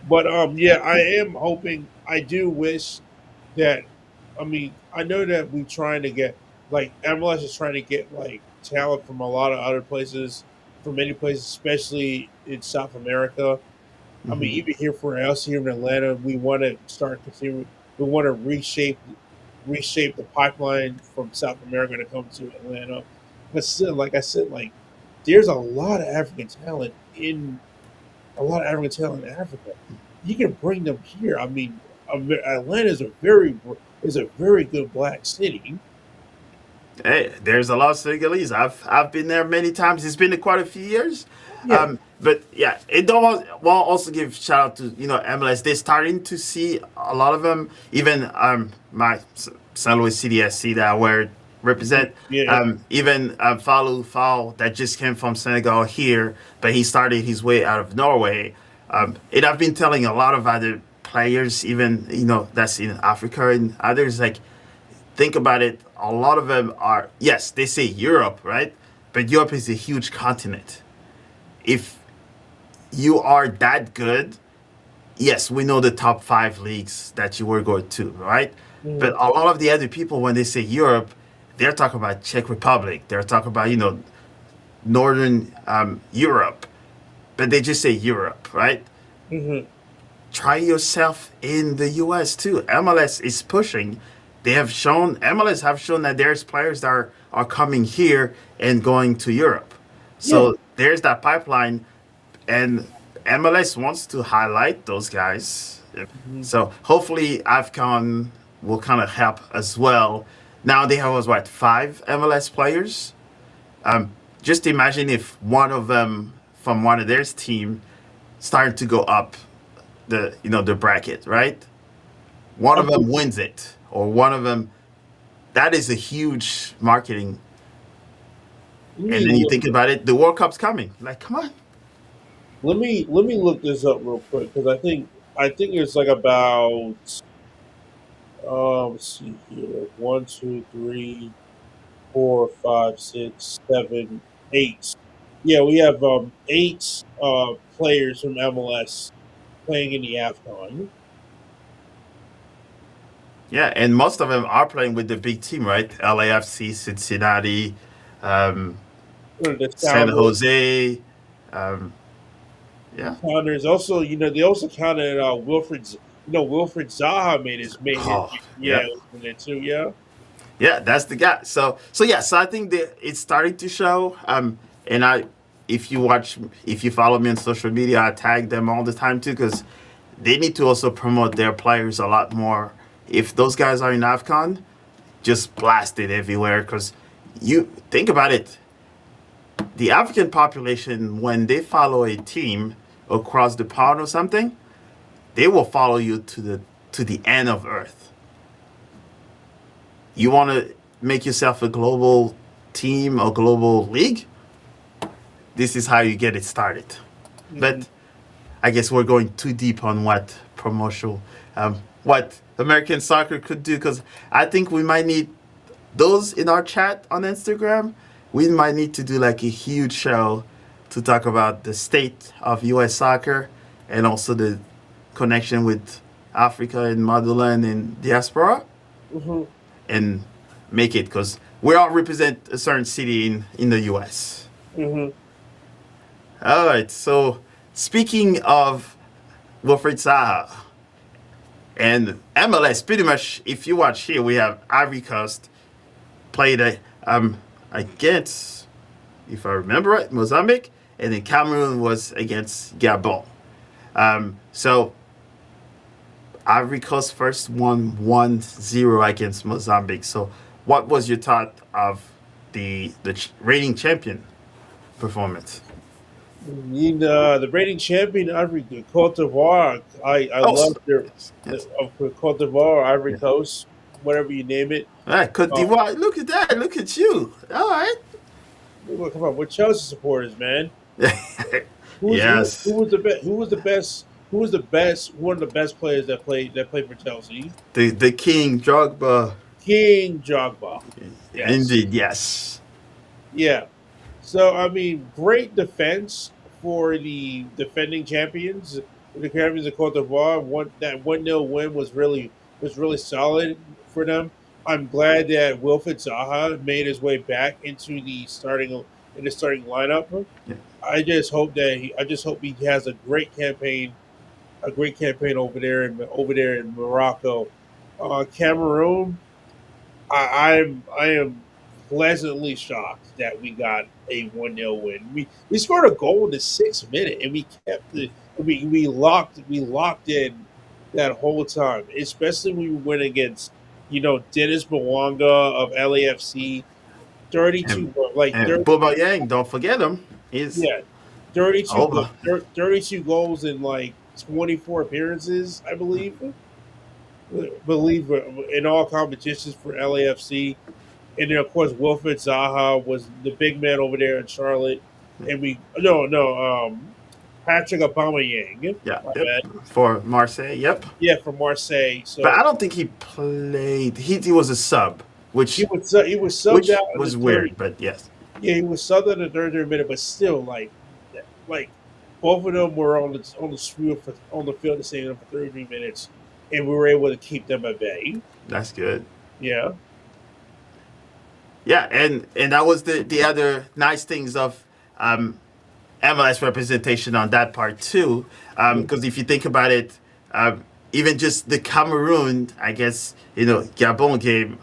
But yeah, I am hoping. I do wish that. I mean, I know that we're trying to get like MLS is trying to get like talent from a lot of other places, from many places, especially in South America. I mean, Mhm. even here for us here in Atlanta, we want to start considering. We want to reshape the pipeline from South America to come to Atlanta. But still, like I said, like there's a lot of African talent in Africa. You can bring them here. I mean, Atlanta is a very good black city. Hey, there's a lot of Senegalese. I've been there many times. It's been quite a few years. Yeah, But yeah, it don't well also give shout out to MLS. They're starting to see a lot of them. Even my St. Louis CDSC that I wear represent. yeah, Even Falou Fall that just came from Senegal here, but he started his way out of Norway. And I've been telling a lot of other players, even that's in Africa and others, like think about it. A lot of them are yes, they say Europe, right? But Europe is a huge continent. If you are that good, yes, we know the top five leagues that you were going to, right? But mhm, a lot of the other people, when they say Europe, they're talking about Czech Republic. They're talking about Northern Europe, but they just say Europe, right? mhm. Try yourself in the U.S. too. MLS is pushing. MLS have shown that there's players that are coming here and going to Europe. Yeah, So there's that pipeline, and MLS wants to highlight those guys. mhm. So hopefully AFCON will kind of help as well. Now they have what, five MLS players. Just imagine if one of them from one of their team started to go up the bracket, right? One of them wins it, or one of them. That is a huge marketing. Let And me then you look. think about it, the World Cup's coming. Like, come on. Let me look this up real quick because I think it's like about let's see here, 1, 2, 3, 4, 5, 6, 7, 8. Yeah, we have eight players from MLS playing in the AFCON. Yeah, and most of them are playing with the big team, right? LAFC, Cincinnati, um, The San Sounders, Jose. Um, yeah. Sounders also, they also counted Wilfred. Wilfred Zaha made his Oh, yeah yeah. in there too. Yeah. Yeah, that's the guy. So yeah, so I think that it's starting to show. And if you follow me on social media, I tag them all the time too because they need to also promote their players a lot more. If those guys are in Afcon, just blast it everywhere because you think about it. The African population, when they follow a team across the pond or something, they will follow you to the end of Earth. You want to make yourself a global team or global league, this is how you get it started. Mhm. But I guess we're going too deep on what promotional. what American soccer could do, because I think we might need those in our chat on Instagram. We might need to do like a huge show to talk about the state of U.S. soccer and also the connection with Africa and motherland and diaspora, Hmm. and make it, because we all represent a certain city in the U.S. Hmm. All right. So speaking of Wilfred Zaha and MLS, pretty much, if you watch here, we have Ivory Coast played against, if I remember right, Mozambique, and then Cameroon was against Gabon. So Ivory Coast first won 1-0 against Mozambique. So what was your thought of the reigning champion performance? The reigning champion, Ivory Cote d'Ivoire. I Oh, love their yes, yes. of Cote d'Ivoire, Ivory Yeah. Coast, whatever you name it. All right, Cote Uh, d'Ivoire. Look at that. Look at you. All right. well, come on, we're Chelsea supporters, man. Who Yes. was the best? Who was the best? Who was the best? One of the best players that played for Chelsea. The King Drogba. King Jogba. Yes. Indeed, yes. Yeah. So I mean, great defense for the defending champions, the champions of Cote d'Ivoire. That 1-0 win was really solid for them. I'm glad that Wilfred Zaha made his way back into the starting lineup. Yeah. I just hope he has a great campaign over there in Morocco. Cameroon, I am pleasantly shocked that we got a 1-0 win. We scored a goal in the 6th minute and we kept it. We locked in that whole time, especially when we went against Dennis Mwanga of LAFC. 32 And like and 30, Boba Yang, don't forget him. He's yeah, 32 over. 32 goals in like 24 appearances, I believe in all competitions for LAFC. And then of course Wilfred Zaha was the big man over there in Charlotte, and we no no Patrick Aubameyang, Yeah, my yep. bad, For Marseille, yep. yeah, from Marseille. But I So don't think he played. He was a sub, he was subbed which out in the was 30. weird, but yes. Yeah, he was subbed out in the 30th minute, but still like both of them were on the field the same for 33 minutes, and we were able to keep them at bay. That's good. Yeah. Yeah, and that was the other nice things of MLS representation on that part too. Because if you think about it, even just the Cameroon, I guess, Gabon game.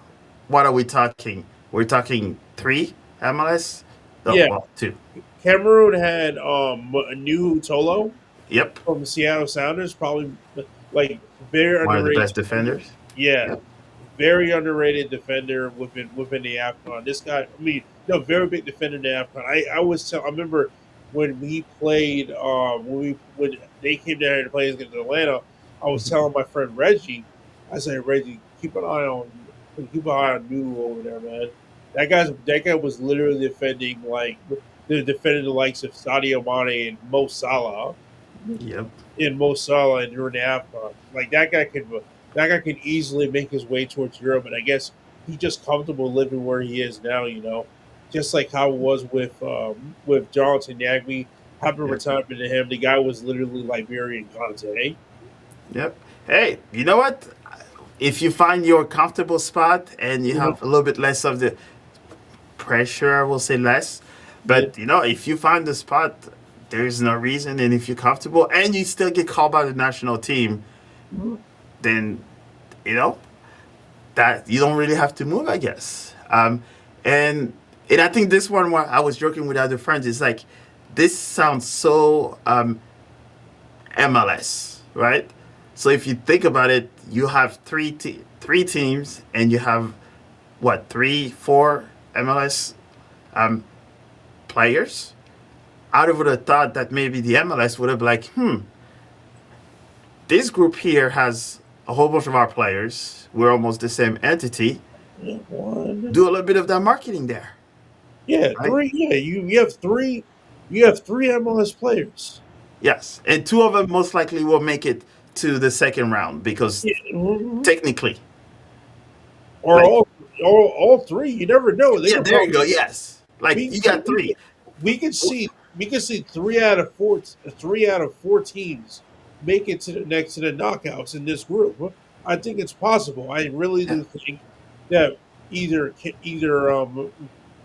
What are we talking? We're talking three MLS. Oh, Yeah. well, two. Cameroon had a new Tolo Yep. from the Seattle Sounders, probably like very One of the underrated. best defenders. Yeah, Yep. very underrated defender within the AFCON. This guy, I mean, no, very big defender in the AFCON. I remember when we played when they came down here to play against Atlanta. I was telling my friend Reggie, I said, Reggie, keep an eye on New over there, man. That guy was literally defending the likes of Sadio Mane and Mo Salah Yep. and during the AFCON. Like that guy can easily make his way towards Europe, and I guess he's just comfortable living where he is now. Just like how it was with Jonathan Nagby. Happy Yep. retirement to him. The guy was literally Liberian Conte. Yep. Hey, you know what? If you find your comfortable spot and you Mhm. have a little bit less of the pressure, I will say less. Yeah. But if you find the spot, there's no reason. And if you're comfortable and you still get called by the national team, Mhm. then you know that you don't really have to move, I guess. And I think this one, where I was joking with other friends, is like this sounds so MLS, right? So if you think about it, you have three teams, and you have what, 3 4 MLS um, players. I would have thought that maybe the MLS would have been like, this group here has a whole bunch of our players. We're almost the same entity. Yeah, one. Do a little bit of that marketing there, Yeah, right? three. Yeah, you have three. You have three MLS players. Yes, and two of them most likely will make it to the second round because Yeah, mhm. technically, Or like, all three. You never know. They yeah, could there you probably go. Yes, like we you got we three. could, we could see 3 out of 4 teams make it to the knockouts in this group. I think it's possible. I really Yeah. do think that either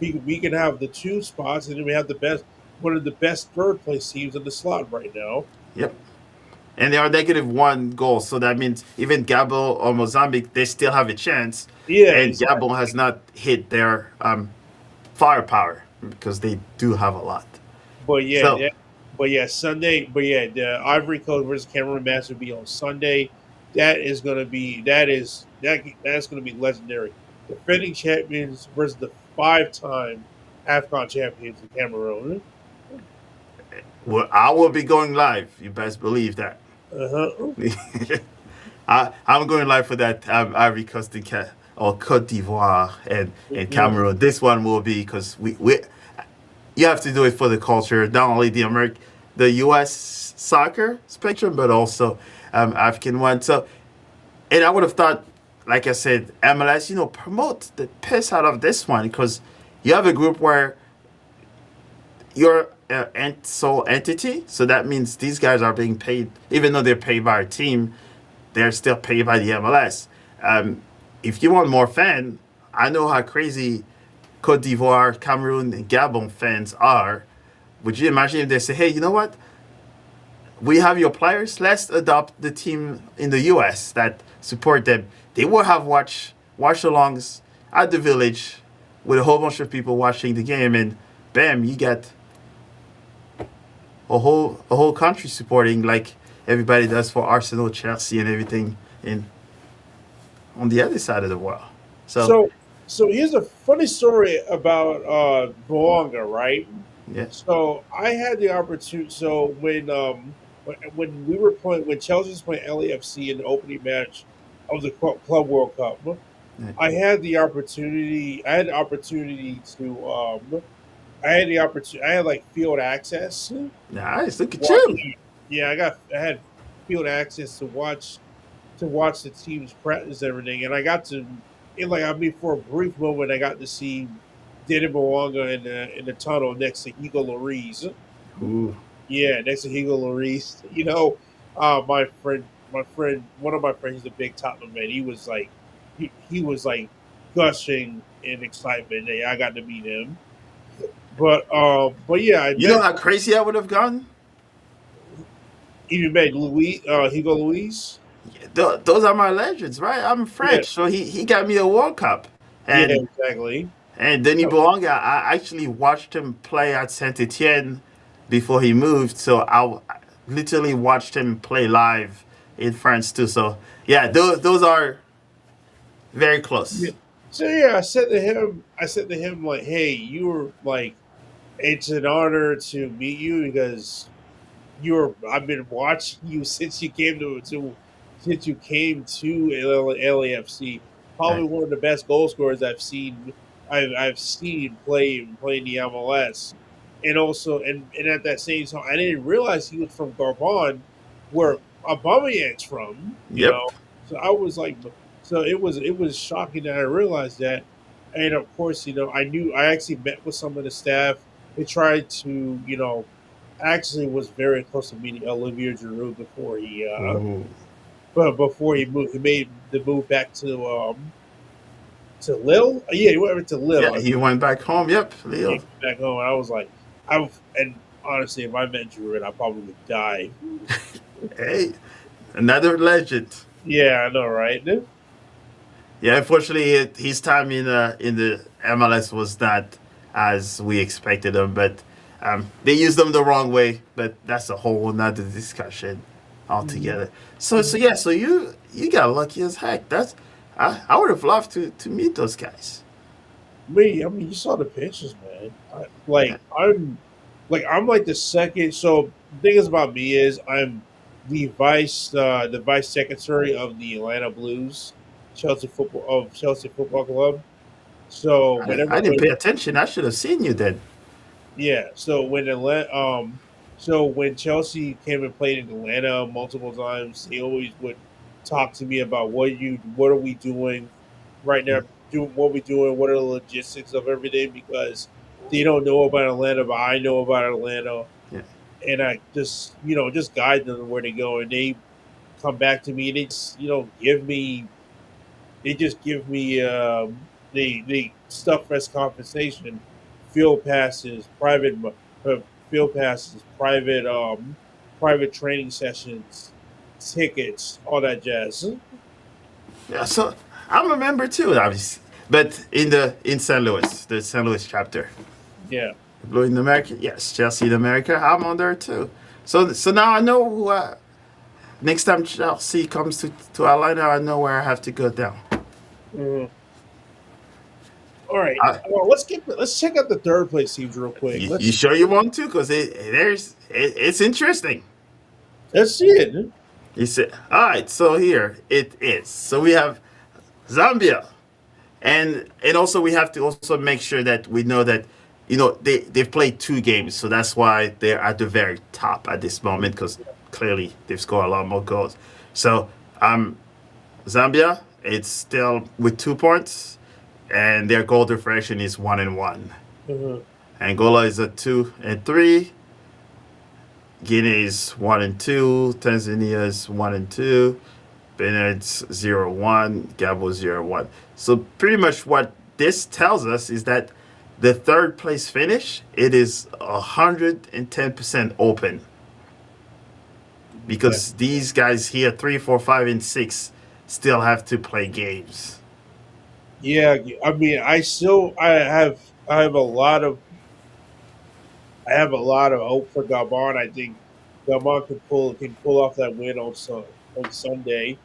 we can have the two spots, and then we have the best one of the best third place teams in the slot right now. Yep. And they are negative one goal, so that means even Gabon or Mozambique, they still have a chance. Yeah, And Gabon exactly. has not hit their firepower because they do have a lot. But yeah, So Sunday. But yeah, the Ivory Coast versus Cameroon match will be on Sunday. That is going to be that's going to be legendary. Defending champions versus the 5-time AFCON champions of Cameroon. I will be going live. You best believe that. Uh-huh. I'm going live for that Ivory Coast or Cote d'Ivoire and Mhm. Cameroon. This one will be because we you have to do it for the culture, not only the U.S. soccer spectrum, but also African one. So, and I would have thought, like I said, MLS, promote the piss out of this one because you have a group where you're an sole entity, so that means these guys are being paid, even though they're paid by a team, they're still paid by the MLS. Um, if you want more fan, I know how crazy Cote d'Ivoire, Cameroon, and Gabon fans are. Would you imagine if they say, hey, you know what? We have your players. Let's adopt the team in the US that support them. They will have watch alongs at the village with a whole bunch of people watching the game, and bam, you get a whole country supporting like everybody does for Arsenal, Chelsea, and everything in on the other side of the world. So So so here's a funny story about Boanga, right? yeah, So I had the opportunity. So when we were playing when Chelsea was playing LAFC in the opening match of the Club World Cup, yeah. I had the opportunity to I had the opportunity. I had like field access. Nice. Look at Watch. you. Yeah, I had field access to watch the teams practice everything, and I got to. For a brief moment, I got to see Danny Mwanga in the tunnel next to Hugo Lloris. Ooh. Yeah, next to Hugo Lloris. One of my friends, he's a big Tottenham man. He was like gushing in excitement. Yeah, I got to meet him. But yeah, I You know met how crazy I would have gone? even met Hugo Lloris. Those are my legends, right? I'm Yeah, French, so he got me a World Cup, yeah, and exactly. Denis Bouanga, I actually watched him play at Saint Etienne before he moved, so I literally watched him play live in France too. So yeah, those are very Yeah. close. So yeah, I said to him like, "Hey, you were like, it's an honor to meet you because I've been watching you since you came to LAFC. Probably Right. one of the best goal scorers I've seen play in the MLS, and also and at that same time, I didn't realize he was from Gabon, where Aubameyang's from. Yep. So I was like, so it was shocking that I realized that, and of course, I actually met with some of the staff. They tried to, actually was very close to meeting Olivier Giroud Ooh. before he made the move back to Lille. Yeah, he went to Lille. Yeah, he went back home. Yep, He Leo. came back home, and I was like, and honestly, if I met Giroud, I probably would die. Hey, another legend. Yeah, I know, right? Yeah, unfortunately, his time in the MLS was not as we expected him, but they used him the wrong way. But that's a whole another discussion altogether. So yeah, so you got lucky as heck. I would have loved to meet those guys. Me, I mean, you saw the pictures, man. Yeah. I'm like the second. So the thing is about me is I'm the vice secretary of the Atlanta Blues, Chelsea Football Club. So I didn't pay attention. I should have seen you then. yeah, so when Atlanta So when Chelsea came and played in Atlanta multiple times, they always would talk to me about what are we doing right now, doing what we doing, what are the logistics of everything because they don't know about Atlanta, but I know about Atlanta, Yeah. and I just just guide them where to go, and they come back to me and they just give me the stuff as compensation, field passes, uh, field passes, private training sessions, tickets, all that jazz. Yeah, so I'm a member too, obviously. But in St. Louis, the St. Louis chapter. Yeah. Blue in America, yes. Chelsea in America, I'm on there too. So now I know who. Next time Chelsea comes to Atlanta, I know where I have to go down. Mhm. All right. I, Well, let's check out the third place teams real quick. you sure you want to? Because it's interesting. Let's see it. You said, all right. So here it is. So we have Zambia, and also we have to also make sure that we know that they've played 2 games, so that's why they're at the very top at this moment because clearly they've scored a lot more goals. So Zambia, it's still with 2 points, and their goal differential is 1-1. Mhm. Angola is at 2-3. Guinea is 1-2. Tanzania is 1-2. Benin's 0-1. Gabon 0-1. So pretty much what this tells us is that the third place finish, it is 110% open Yeah. because these guys here, 3, 4, 5, and 6, still have to play games. Yeah, I mean, I have a lot of hope for Gabon. I think Gabon can pull off that win on Sunday.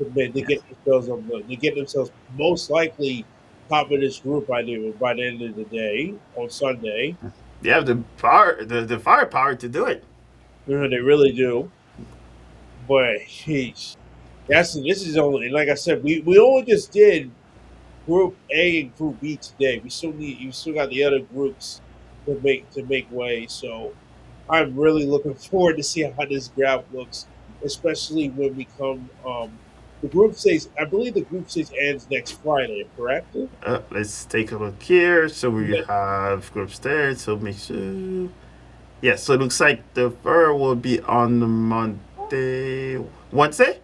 They Yeah. get themselves they get themselves most likely top of this group by the end of the day on Sunday. They have the power, the firepower to do it. They really do. But sheesh, this is only like I said, we only just did Group A and Group B today. You still got the other groups to make way. So I'm really looking forward to see how this graph looks, especially when we come. The group stage, I believe the group stage ends next Friday, correct? Let's take a look here. So we Yeah. have groups there. So make sure. Yeah, so it looks like the fur will be on the Monday, Wednesday.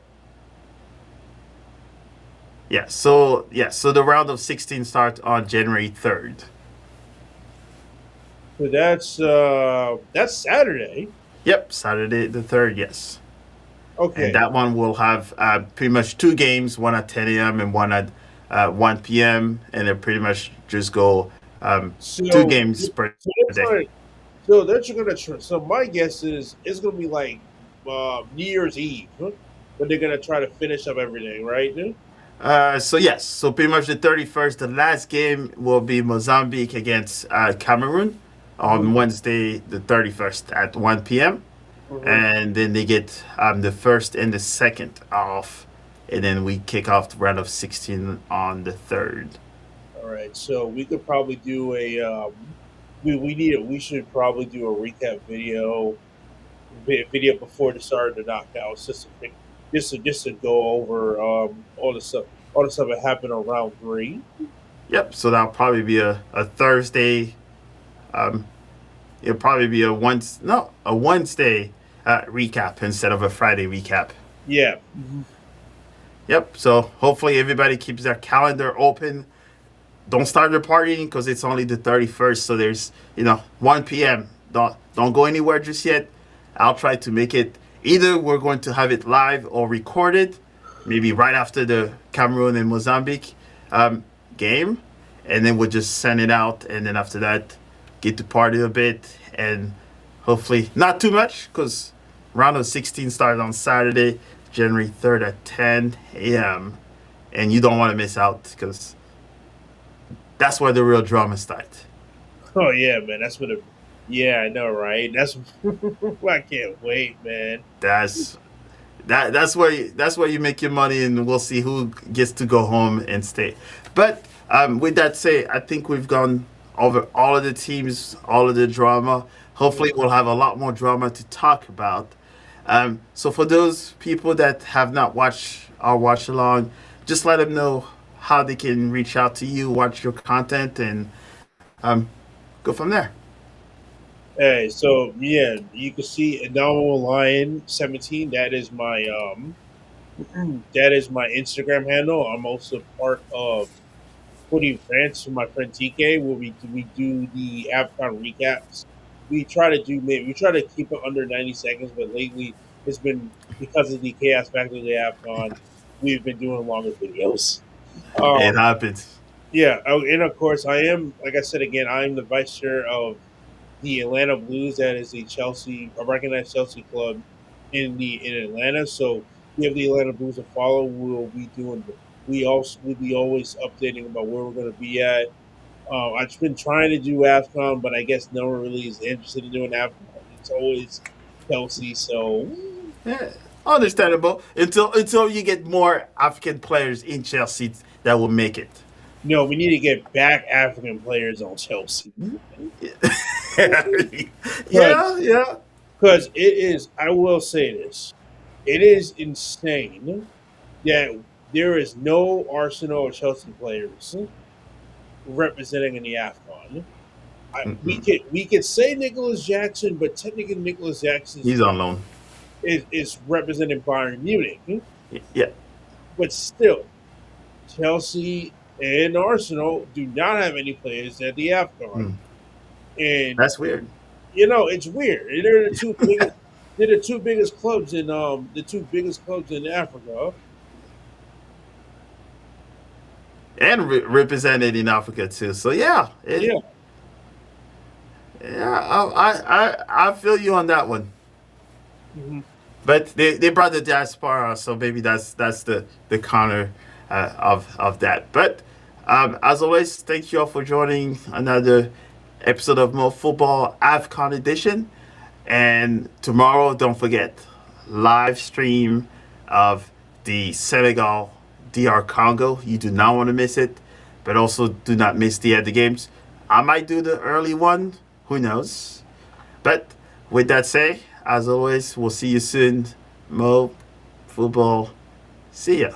So the round of 16 starts on January 3rd. So that's Saturday. Yep, Saturday the 3rd. Yes, and Okay. that one will have pretty much 2 games, one at 10 a.m. and one at 1 p.m. And they pretty much just go two So games per so they're day. trying. So they're gonna. So my guess is it's gonna be like New Year's Eve, huh? When they're gonna try to finish up everything, right? So pretty much the 31st, the last game will be Mozambique against Cameroon on Mm-hmm. Wednesday, the 31st at 1 p.m. Mm-hmm. And then they get the first and the second off, and then we kick off the round of 16 on the 3rd. All right. So we could probably do a. We should probably do a recap video before the start of the knockouts, just to go over all the stuff that happened on round three. Yep. So that'll probably be a Thursday. Um, it'll probably be a Wednesday recap instead of a Friday recap. Yeah. Yep. So hopefully everybody keeps their calendar open. Don't start the partying because it's only the 31st. So there's 1 p.m. Don't go anywhere just yet. I'll try to make it. Either we're going to have it live or recorded, maybe right after the Cameroon and Mozambique game, and then we'll just send it out. And then after that, get to party a bit and hopefully not too much because round of 16 starts on Saturday, January 3rd at 10 a.m. And you don't want to miss out because that's where the real drama starts. Oh yeah, man. That's what. Yeah, I know, right? That's. I can't wait, man. That's that's where you make your money, and we'll see who gets to go home and stay. But with that said, I think we've gone over all of the teams, all of the drama. Hopefully, we'll have a lot more drama to talk about. So for those people that have not watched our watch along, just let them know how they can reach out to you, watch your content, and go from there. Hey, so yeah, you can see Anomal Lion 17. That is my Instagram handle. I'm also part of Footy Rants with my friend TK, where we do the AFCON recaps. We try to keep it under 90 seconds, but lately it's been because of the chaos factor of the AFCON, we've been doing longer videos. It Um, happens. yeah, oh, and of course I am, like I said again, I am the vice chair of the Atlanta Blues. That is a recognized Chelsea club in Atlanta. So we have the Atlanta Blues to follow. We'll be always updating about where we're going to be at. I've been trying to do AFCON, but I guess no one really is interested in doing AFCON. It's always Chelsea. So Yeah, understandable. Until you get more African players in Chelsea that will make it. no, we need to get back African players on Chelsea. Yeah, yeah. Because it is, I will say this, it is insane that there is no Arsenal or Chelsea players representing in the AFCON. We could say Nicholas Jackson, but technically Nicholas Jackson He's on loan. is representing Bayern Munich, Yeah. but still Chelsea and Arsenal do not have any players at the AFCON, Mm, and that's weird. it's weird. They're the two biggest. They're the two biggest clubs in Africa. And represented in Africa too. So yeah, Yeah. yeah. I feel you on that one. Mhm. But they brought the diaspora, so maybe that's the counter of that. But as always, thank you all for joining another episode of More Football AFCON edition. And tomorrow, don't forget, live stream of the Senegal DR Congo. You do not want to miss it, but also do not miss the other games. I might do the early one. Who knows? But with that said, as always, we'll see you soon. Mo, football. See ya.